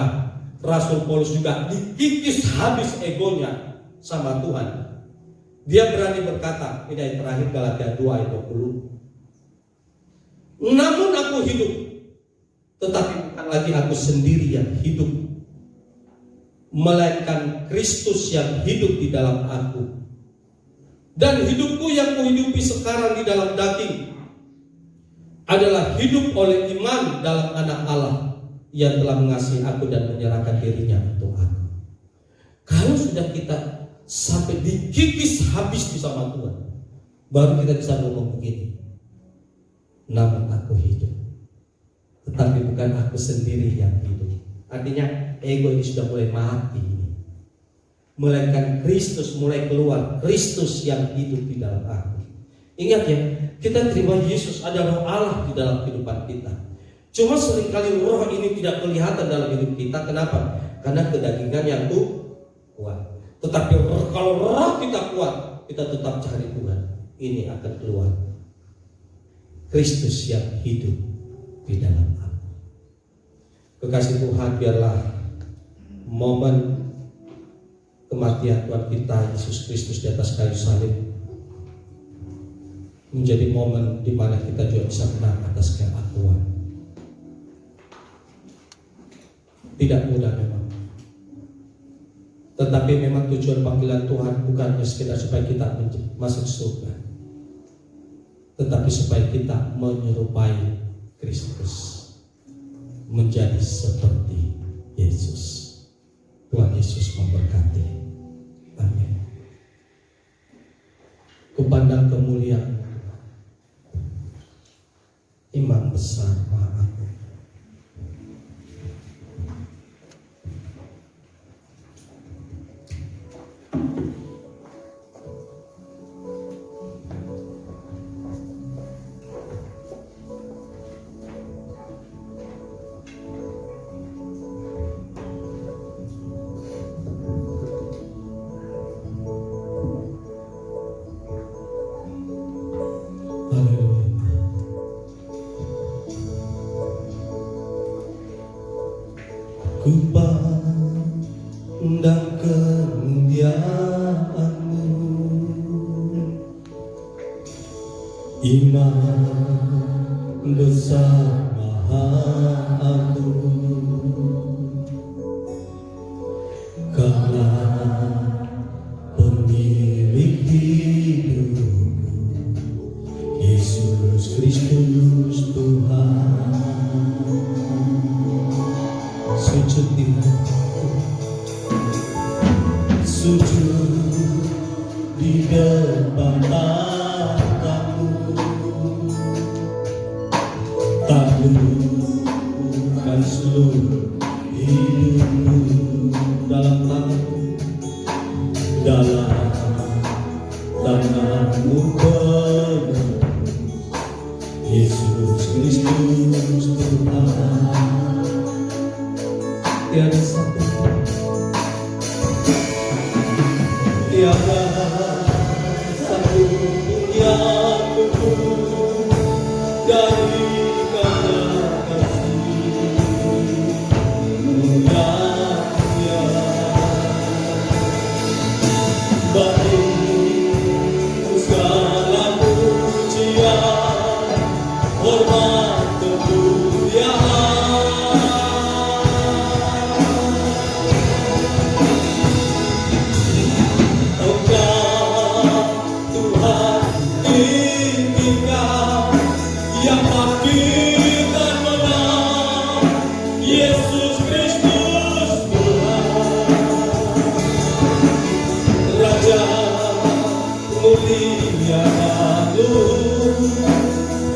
Rasul Paulus juga dikikis habis egonya sama Tuhan, dia berani berkata, ini ayat terakhir Galatia 2 ayat 20, namun aku hidup, tetapi bukan lagi aku sendiri yang hidup, melainkan Kristus yang hidup di dalam aku. Dan hidupku yang kuhidupi sekarang di dalam daging adalah hidup oleh iman dalam Anak Allah yang telah mengasihi aku dan menyerahkan dirinya untuk aku. Kalau sudah kita sampai dikikis habis di sama Tuhan, baru kita bisa ngomong begini, namun aku hidup, tetapi bukan aku sendiri yang hidup. Artinya ego ini sudah mulai mati, melainkan Kristus mulai keluar, Kristus yang hidup di dalam aku. Ingat ya, kita terima Yesus, ada roh Allah di dalam kehidupan kita. Cuma seringkali roh ini tidak kelihatan dalam hidup kita. Kenapa? Karena kedagingan yang kuat. Tetapi kalau roh kita kuat, kita tetap cari Tuhan, ini akan keluar Kristus yang hidup di dalam aku. Kekasih Tuhan, biarlah momen kematian Tuhan kita Yesus Kristus di atas kayu salib menjadi momen di mana kita juga bisa menang atas keakuan. Tidak mudah memang, tetapi memang tujuan panggilan Tuhan bukan hanya sekedar supaya kita masuk surga, tetapi supaya kita menyerupai Kristus, menjadi seperti Yesus. Tuhan Yesus memberkati. Amin. Kupandang kemuliaan Imam besar Maha Agung. Ku pandang kemuliaan-Mu, Imam besar Maha Agung. Kaulah pemilik hidup, Yesus Kristus Tuhan. Sujud di hatiku, sujud di depan tahta-Mu, taklukkan seluruh hidupku dalam tangan-Mu, dalam tangan-Mu penuh, Yesus Kristus Tuhan. Tiada satu, tiada satu yang luput dari karya kasih-Mu yang mulia. Bagimu segala pujian, hormat, kemuliaan.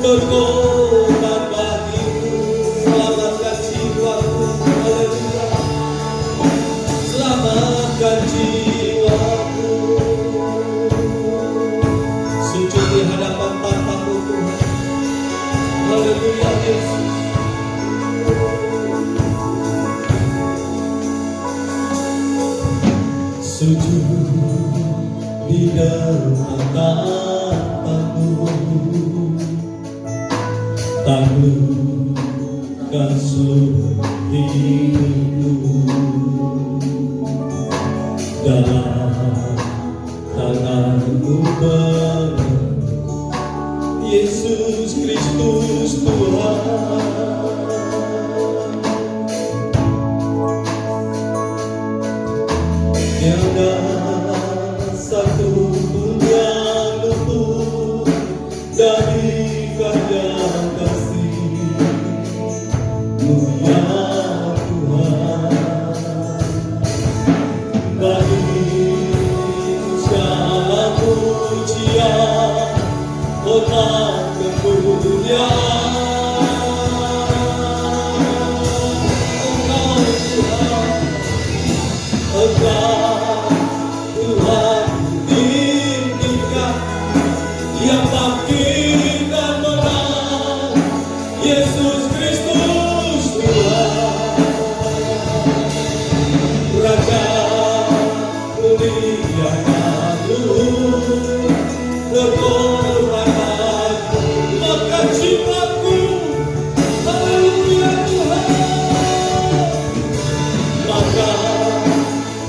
Berkorban bagimu, selamatkan jiwaku, haleluya. Selamatkan jiwaku, sujud di hadapan tahta-Mu Tuhan, haleluya Yesus. Sujud di depan tahta-Mu, taklukkan seluruh hidupku, dalam tangan-Mu penuh, Yesus Kristus Tuhan. Tiada satu pun yang luput dari karya kasih-Mu ya Tuhan. Bagimu jiwaku. Haleluya Tuhan. Maka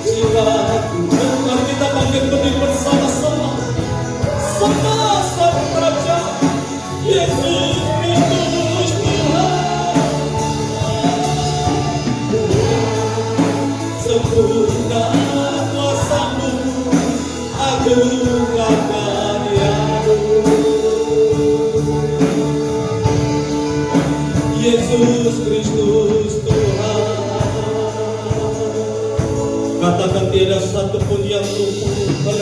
jiwaku. Mari kita bangkit berdiri bersama-sama. Sama Sang Raja Yesus Kristus Tuhan. Sempurna kuasa-Mu, agunglah karya-Mu. Yesus Kristus Tuhan. Katakan tiada satupun yang luput.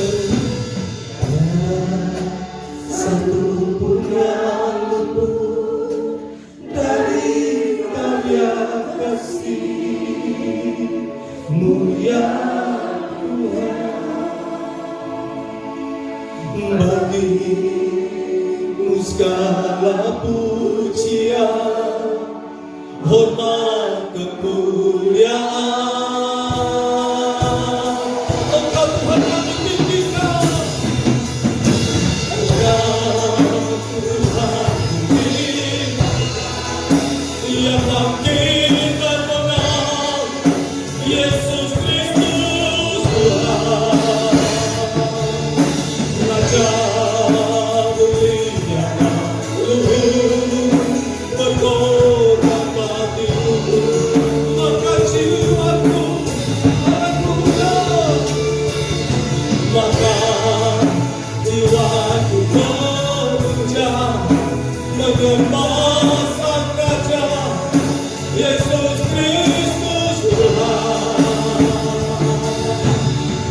Satupun yang luput dari karya kasih-Mu ya Tuhan. Bagi-Mu segala pujian, hormat, kemuliaan. Engkau Tuhan kami tinggikan. Engkau Tuhan tinggikan. Yang bangkit dan menang, Yesus Kristus Tuhan. Raja mulia, berkorban mati-Mu. Maka jiwaku, haleluya. Maka jiwaku memuja, menyembah Sang Raja Yesus Kristus Tuhan.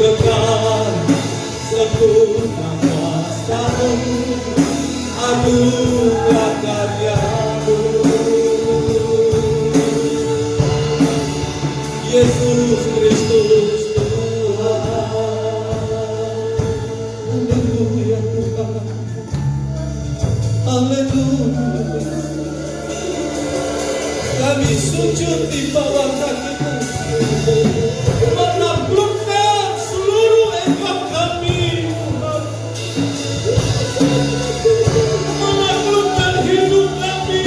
Kekal sempurna kuasa-Mu, agunglah karya-Mu. Yesus Kristus Tuhan. Haleluya Tuhan. Haleluya. Kami sujud di bawah kaki-Mu, menaklukkan seluruh ekor kami, Tuhan. Menaklukkan hidup kami.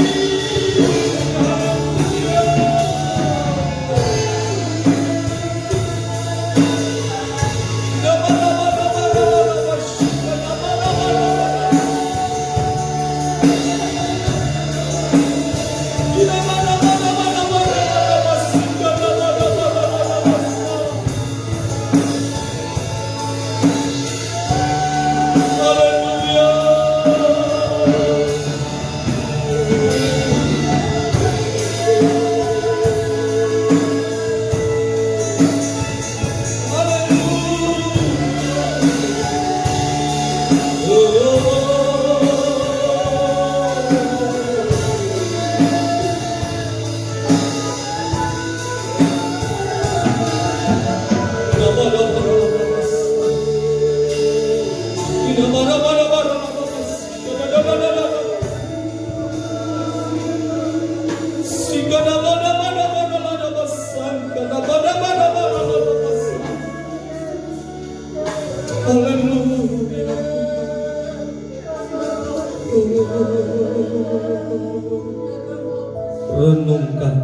Renungkan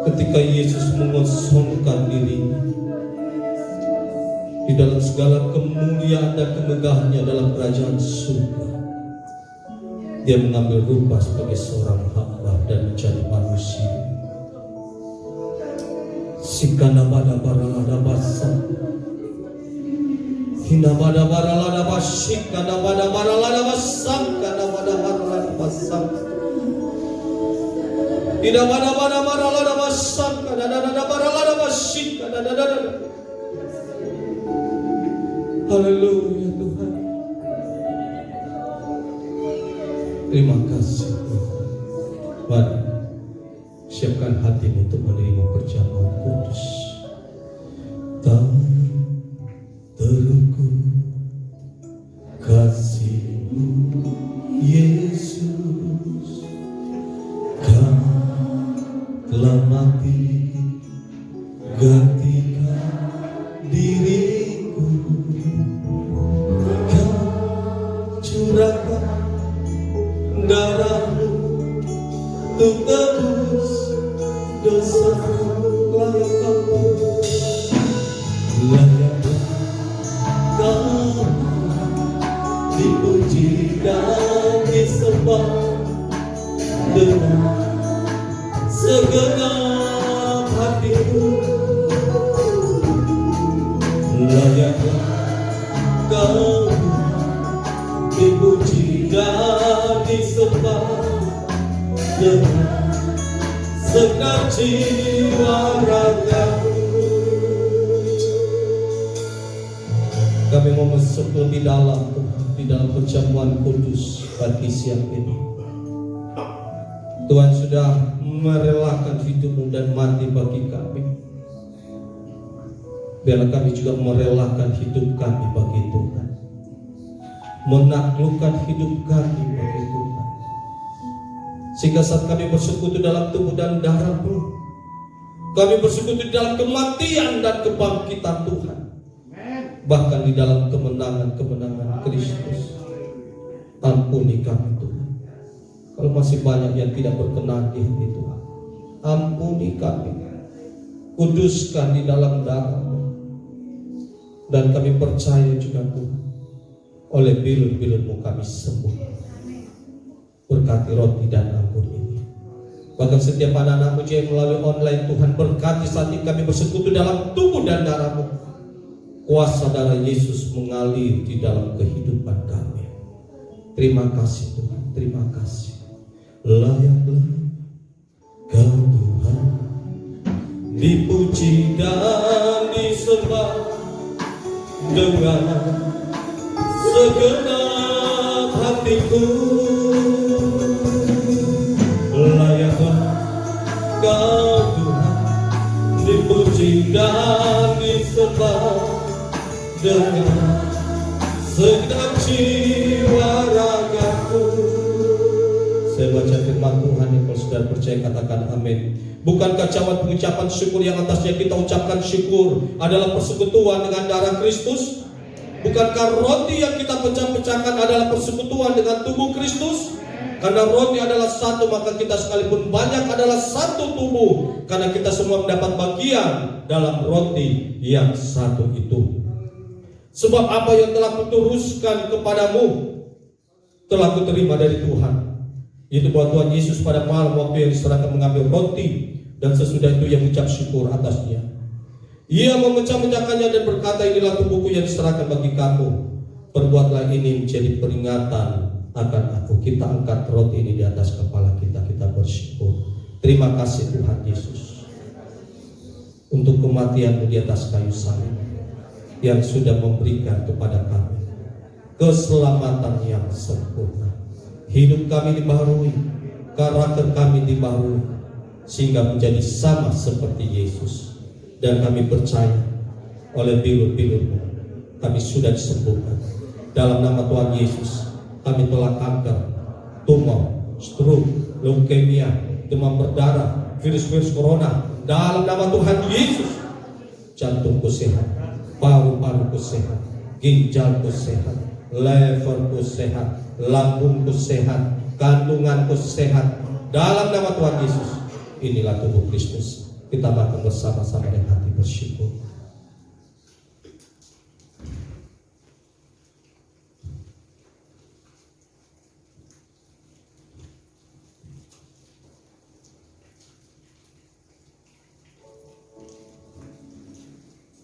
ketika Yesus mengosongkan dirinya di dalam segala kemuliaan dan kemegahannya dalam kerajaan surga. Dia mengambil rupa sebagai seorang hamba dan menjadi manusia. Sikana bada baralada basa, hina bada baralada basik, kana bada baralada basang, kana bada baralada basang. Hina bada baralada basang, kana bada baralada basik, kana bada. Haleluya Tuhan. Terima kasih Tuhan. Mari siapkan hatimu untuk menerima perjamuan kudus. Tak terukur kasih-Mu Yesus, Kau telah mati gantikan diriku. Kau curahkan darahmu untuk tebus dosa. Layak kamu, layak kamu dipuji dan disembah dengan segenap hatiku. Layak kamu dipuji dan disembah dengan segenap jiwa ragaku. Kami mau masuk lebih dalam di dalam perjamuan kudus pagi siang ini. Tuhan sudah merelakan hidupmu dan mati bagi kami. Biarlah kami juga merelakan hidup kami bagi Tuhan, menaklukkan hidup kami bagi Tuhan, sehingga saat kami bersekutu dalam tubuh dan darah-Mu, kami bersekutu dalam kematian dan kebangkitan Tuhan, bahkan di dalam kemenangan-kemenangan Kristus. Ampuni kami Tuhan, kalau masih banyak yang tidak berkenan di hati Tuhan. Ampuni kami, kuduskan di dalam darah-Mu. Dan kami percaya juga Tuhan, oleh bilur-bilur-Mu kami sembuh. Berkati roti dan anggur ini. Bahkan setiap anak-anak-Mu yang melalui online, Tuhan berkati saat ini kami bersekutu dalam tubuh dan darah-Mu. Kuasa darah Yesus mengalir di dalam kehidupan kami. Terima kasih Tuhan, terima kasih. Layaklah Kau Tuhan, dipuji dan disembah dengan segenap hatiku. Layaklah Kau Tuhan, dipuji dan disembah dengan segenap jiwa ragaku. Saya baca firman Tuhan yang kalau saudara percaya katakan amin. Bukankah cawan pengucapan syukur yang atasnya kita ucapkan syukur adalah persekutuan dengan darah Kristus? Bukankah roti yang kita pecah-pecahkan adalah persekutuan dengan tubuh Kristus? Karena roti adalah satu, maka kita sekalipun banyak adalah satu tubuh, karena kita semua mendapat bagian dalam roti yang satu itu. Sebab apa yang telah kuturuskan kepadamu telah kuterima dari Tuhan, yaitu bahwa Tuhan Yesus pada malam waktu yang diserahkan mengambil roti, dan sesudah itu ia mengucap syukur atasnya. Ia memecah-mecahkannya dan berkata, inilah tubuhku yang diserahkan bagi kamu. Perbuatlah ini menjadi peringatan akan aku. Kita angkat roti ini di atas kepala kita, kita bersyukur. Terima kasih Tuhan Yesus untuk kematian-Mu di atas kayu salib yang sudah memberikan kepada kami keselamatan yang sempurna. Hidup kami dibaharui, karakter kami dibaharui, sehingga menjadi sama seperti Yesus. Dan kami percaya oleh bilur-bilur-Mu kami sudah disembuhkan. Dalam nama Tuhan Yesus kami telah kanker, tumor, stroke, leukemia, demam berdarah, virus-virus corona. Dalam nama Tuhan Yesus, jantungku sehat, paru-paruku sehat, ginjalku sehat, leverku sehat, lambungku sehat, kandunganku sehat. Dalam nama Tuhan Yesus, inilah tubuh Kristus. Kita makan bersama-sama dengan hati bersyukur.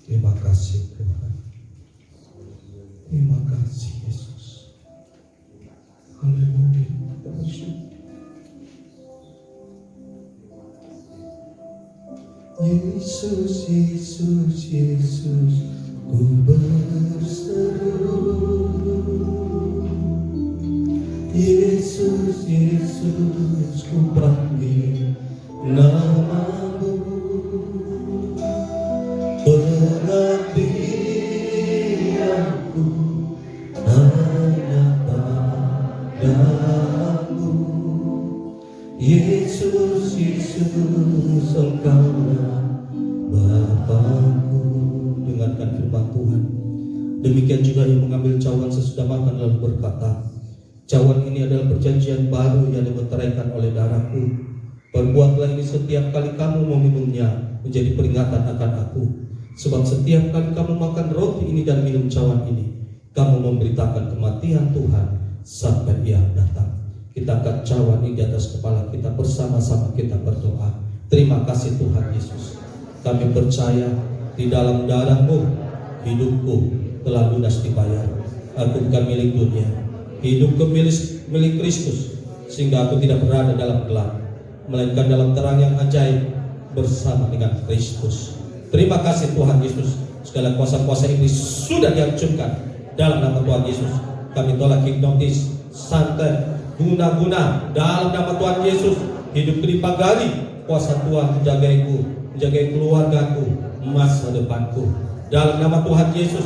Terima kasih Tuhan. Terima kasih Yesus. Haleluya. Yesus, Yesus, Yesus, ku berseru. Yesus, Yesus, ku panggil nama-Mu. Pengabdianku hanya padamu. Yesus, Yesus, Engkaulah Bapa-Ku. Dengarkan firman Tuhan. Demikian juga yang mengambil cawan sesudah makan lalu berkata, cawan ini ini adalah perjanjian baru yang dimeteraikan oleh darahku. Perbuatlah ini setiap kali kamu meminumnya menjadi peringatan akan aku. Sebab setiap kali kamu makan roti ini dan minum cawan ini, kamu memberitakan kematian Tuhan sampai Ia datang. Kita angkat cawan ini di atas kepala kita, bersama-sama kita berdoa. Terima kasih Tuhan Yesus. Kami percaya di dalam darah-Mu hidupku telah lunas dibayar. Aku bukan milik dunia, hidupku milik Kristus, sehingga aku tidak berada dalam gelap, melainkan dalam terang yang ajaib bersama dengan Kristus. Terima kasih Tuhan Yesus. Segala kuasa-kuasa iblis sudah dihancurkan dalam nama Tuhan Yesus. Kami tolak hipnotis, santet, guna-guna dalam nama Tuhan Yesus. Hidup dipagari kuasa Tuhan, menjagai keluargaku, masa depanku. Dalam nama Tuhan Yesus,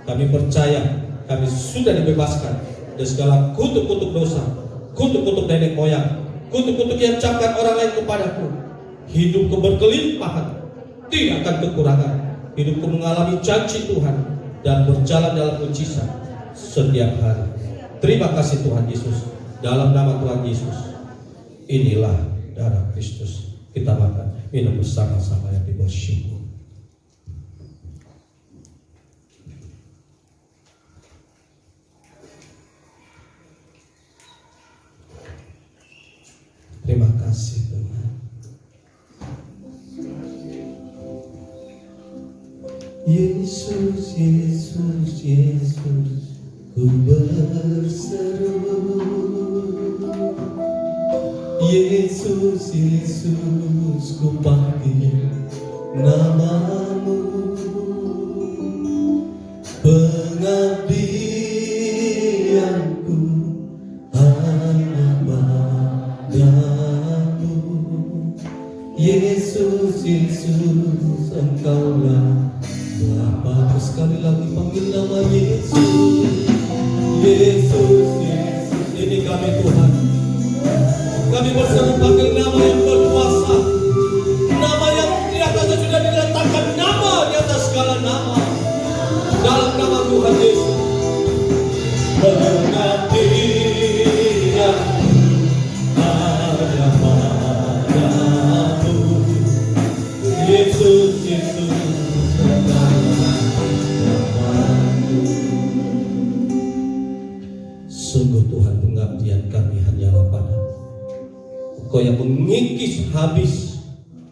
kami percaya kami sudah dibebaskan dari segala kutuk-kutuk dosa, kutuk-kutuk nenek moyang, kutuk-kutuk yang camkan orang lain kepadaku. Hidupku berkelimpahan, tidak akan kekurangan. Hidupku mengalami janji Tuhan dan berjalan dalam mujizat setiap hari. Terima kasih Tuhan Yesus. Dalam nama Tuhan Yesus, inilah darah Kristus. Kita makan, minum bersama-sama yang bersyukur. Terima kasih Tuhan. Yesus, Yesus, Yesus, ku berseru. Yesus, Yesus, ku panggil namamu. Pengabdianku hanya padamu. Yesus, Yesus, Engkaulah Bapa. Sekali lagi panggil nama Yesus. Yesus, Yesus, ini kami Tuhan. Kami bersama panggil nama yang berkuasa, nama yang di atasnya sudah diletakkan nama di atas segala nama. Dalam nama Tuhan Yesus, pengabdian hanya padamu. Yesus, Yesus, sungguh Tuhan, pengabdian kami hanyalah padamu. Kau yang mengikis habis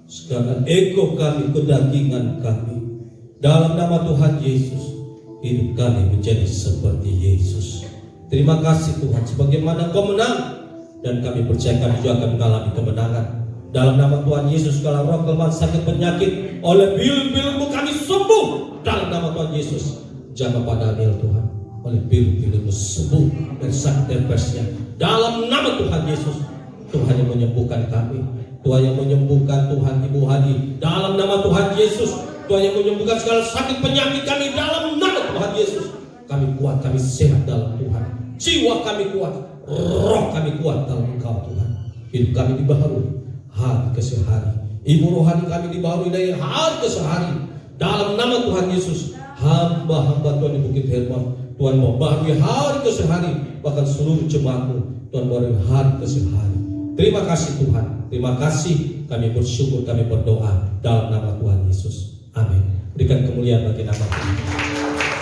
segala ego kami, kedagingan kami. Dalam nama Tuhan Yesus, hidup kami menjadi seperti Yesus. Terima kasih Tuhan, sebagaimana Kau menang, dan kami percaya kami juga akan mengalami kemenangan. Dalam nama Tuhan Yesus, segala roh kelemahan, sakit, penyakit, oleh bil-bilmu kami sembuh. Dalam nama Tuhan Yesus, jangan pada Daniel Tuhan, oleh bil-bilmu sembuh dari sakit depresinya. Dalam nama Tuhan Yesus, Tuhan yang menyembuhkan kami, Tuhan yang menyembuhkan Tuhan Ibu Hadi. Dalam nama Tuhan Yesus, Tuhan yang menyembuhkan segala sakit penyakit kami. Dalam nama Tuhan Yesus, kami kuat, kami sehat dalam Tuhan. Jiwa kami kuat, roh kami kuat dalam Engkau Tuhan. Hidup kami dibaharui hari ke hari. Ibu rohani kami dibaharui dari hari ke hari. Dalam nama Tuhan Yesus, hamba-hamba Tuhan di Bukit Hermon, Tuhan mau baharui hari ke hari. Bahkan seluruh jemaatmu, Tuhan baharui hari ke hari. Terima kasih Tuhan, terima kasih. Kami bersyukur, kami berdoa dalam nama Tuhan Yesus. Amin. Berikan kemuliaan bagi nama Tuhan.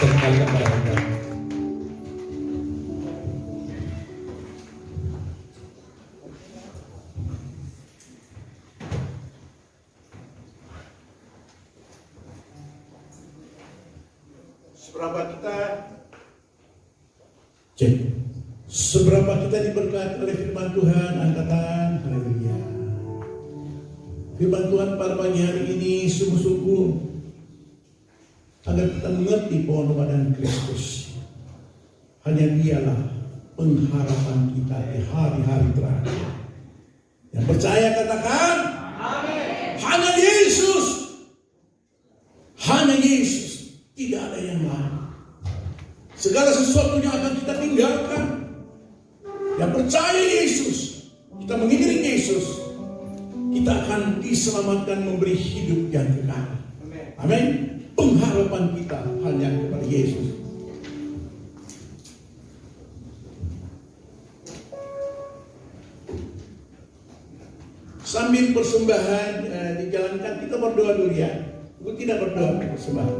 Kembali kepada Anda. Seberapa kita diberkati oleh firman Tuhan, angkatan haleluya. Firman Tuhan pada pagi hari ini sungguh-sungguh agar kita mengerti bahwa kepada Kristus hanya Dialah pengharapan kita di hari-hari terakhir. Yang percaya katakan amin. Hanya Yesus, hanya Yesus, tidak ada yang lain. Segala sesuatunya akan kita tinggalkan. Yang percaya Yesus, kita mengiring Yesus, kita akan diselamatkan, memberi hidup yang kekal. Amin. Pengharapan kita hanya kepada Yesus. Sambil persembahan dijalankan, kita berdoa dulu ya. Ibu tidak berdoa persembahan.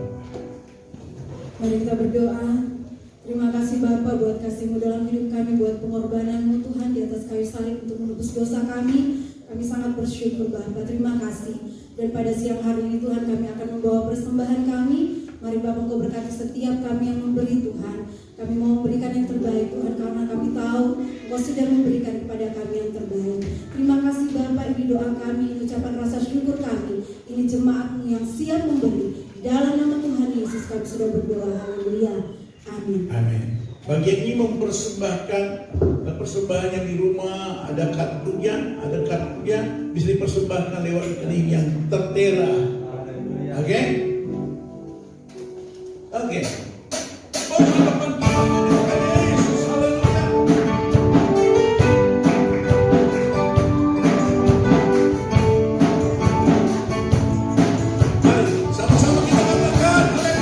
Mari kita berdoa. Terima kasih Bapa buat kasih-Mu dalam hidup kami, buat pengorbanan-Mu Tuhan di atas kayu salib untuk menebus dosa kami. Kami sangat bersyukur Bapa, terima kasih. Dan pada siang hari ini Tuhan, kami akan membawa persembahan kami. Mari Bapa Engkau berkati setiap kami yang memberi Tuhan. Kami mau memberikan yang terbaik Tuhan, karena kami tahu Engkau sudah memberikan kepada kami yang terbaik. Terima kasih Bapa, ini doa kami, ini ucapan rasa syukur kami. Ini jemaat-Mu yang siap memberi. Dalam nama Tuhan Yesus kami sudah berdoa. Haleluya. Amin. Amin. Bagi yang ingin mempersembahkan persembahannya di rumah, ada kartunya, bisa dipersembahkan lewat rekening yang tertera. Oke? Oke. Oh, hadapan Tuhan Yesus. Haleluya. Mari sama-sama kita katakan haleluya.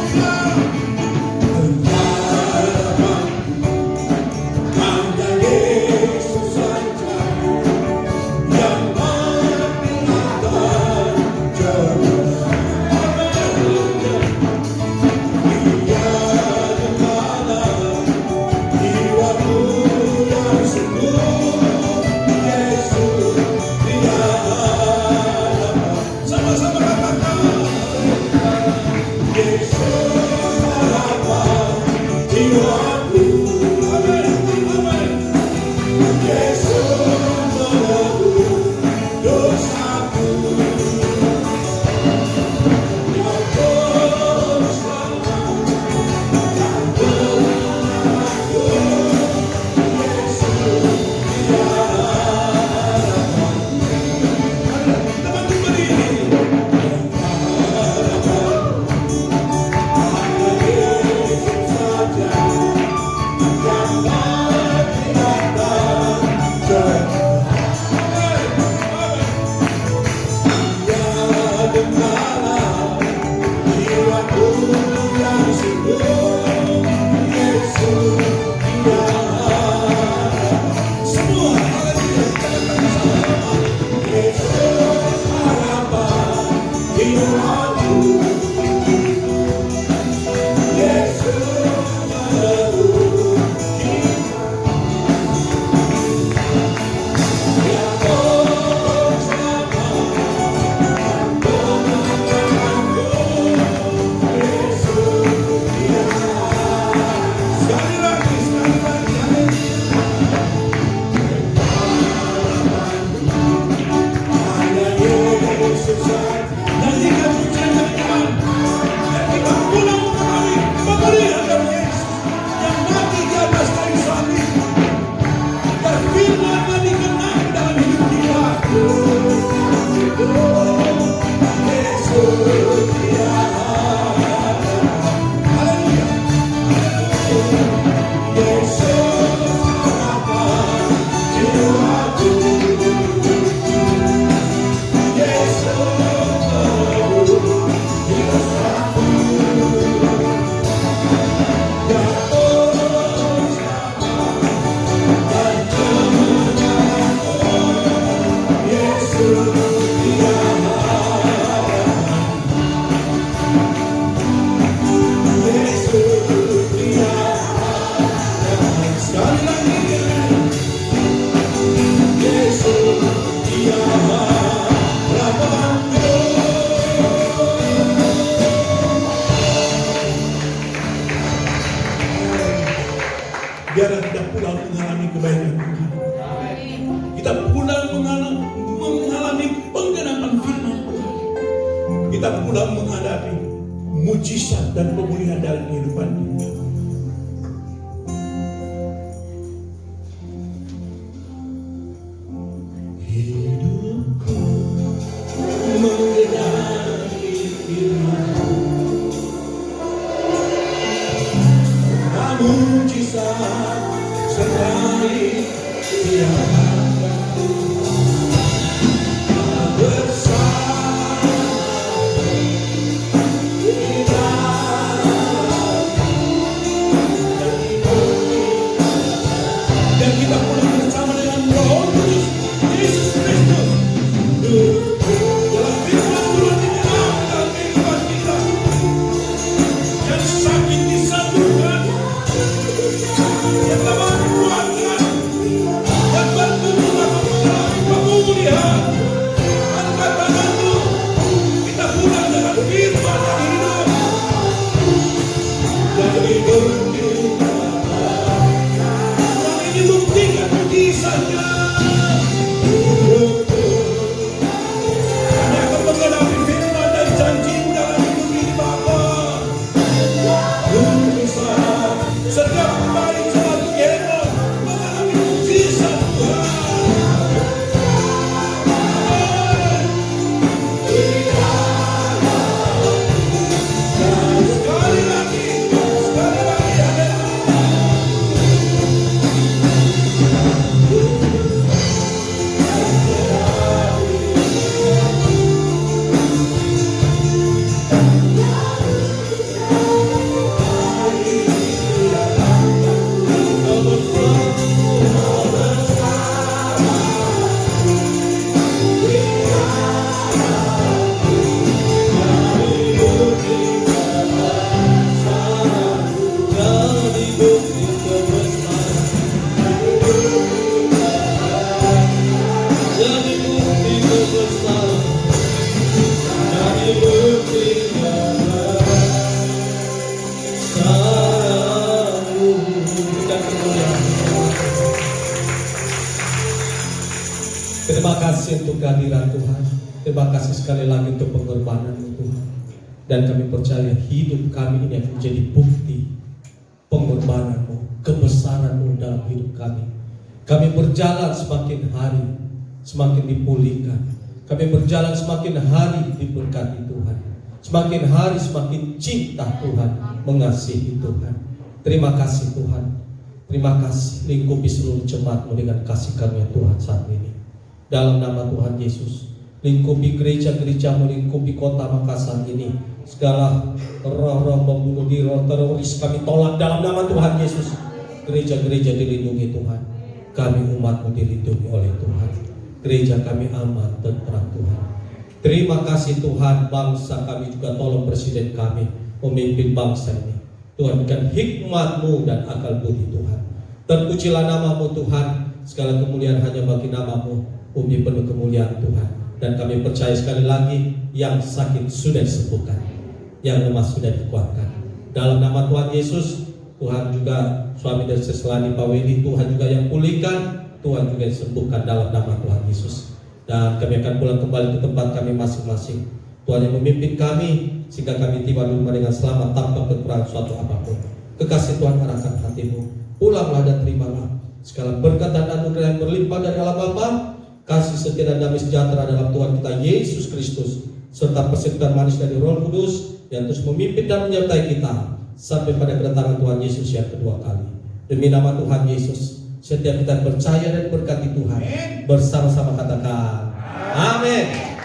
Biarlah kita pulang mengalami kebaikan Tuhan. Kita pulang mengalami penggenapan firman Tuhan. Kita pulang menghadapi mujizat dan pemulihan dalam kehidupan kita. Hidupku mengenali firman, mujizat sekali tiap waktu bersama kita dan kita pulang bersama dengan Roh Kudus Yesus Kristus. Kami akan mengenapi firman dan janji-Mu dalam hidup ini Bapa. Setiap kali jemaat Yesus mengalami mujizat Tuhan. Sekali lagi, haleluya. Terima kasih untuk kehadiran Tuhan. Terima kasih sekali lagi untuk pengorbanan Tuhan. Dan kami percaya hidup kami ini akan menjadi bukti pengorbanan-Mu, kebesaran-Mu dalam hidup kami. Kami berjalan semakin hari semakin dipulihkan. Kami berjalan semakin hari diberkati Tuhan. Semakin hari semakin cinta Tuhan, mengasihi Tuhan. Terima kasih Tuhan. Terima kasih lingkupi seluruh jemaat-Mu dengan kasih karunia Tuhan saat ini. Dalam nama Tuhan Yesus, lingkupi gereja-gereja-Mu, lingkupi kota Makassar ini. Segala roh-roh membunuh diri, roh teroris kami tolak dalam nama Tuhan Yesus. Gereja-gereja dilindungi Tuhan. Kami umat-Mu dilindungi oleh Tuhan. Gereja kami aman, tentram Tuhan. Terima kasih Tuhan, bangsa kami juga tolong presiden kami memimpin bangsa ini. Tuhan berikan hikmat-Mu dan akal budi Tuhan. Terpujilah nama-Mu Tuhan. Segala kemuliaan hanya bagi nama-Mu. Bumi penuh kemuliaan Tuhan. Dan kami percaya sekali lagi, yang sakit sudah disembuhkan, yang lemah sudah dikuatkan. Dalam nama Tuhan Yesus, Tuhan juga suami dari Seselani Pak Wedi, Tuhan juga yang pulihkan, Tuhan juga disembuhkan dalam nama Tuhan Yesus. Dan kami akan pulang kembali ke tempat kami masing-masing. Tuhan yang memimpin kami sehingga kami tiba di rumah dengan selamat tanpa kekurangan suatu apapun. Kekasih Tuhan arahkan hatimu, pulanglah dan terimalah segala berkat dan anugerah yang berlimpah dari Allah Bapa, kasih setia dan damai sejahtera dalam Tuhan kita Yesus Kristus, serta persekutuan manis dari Roh Kudus yang terus memimpin dan menyertai kita sampai pada kedatangan Tuhan Yesus yang kedua kali. Demi nama Tuhan Yesus, setiap kita percaya dan berkati Tuhan, bersama-sama katakan amin.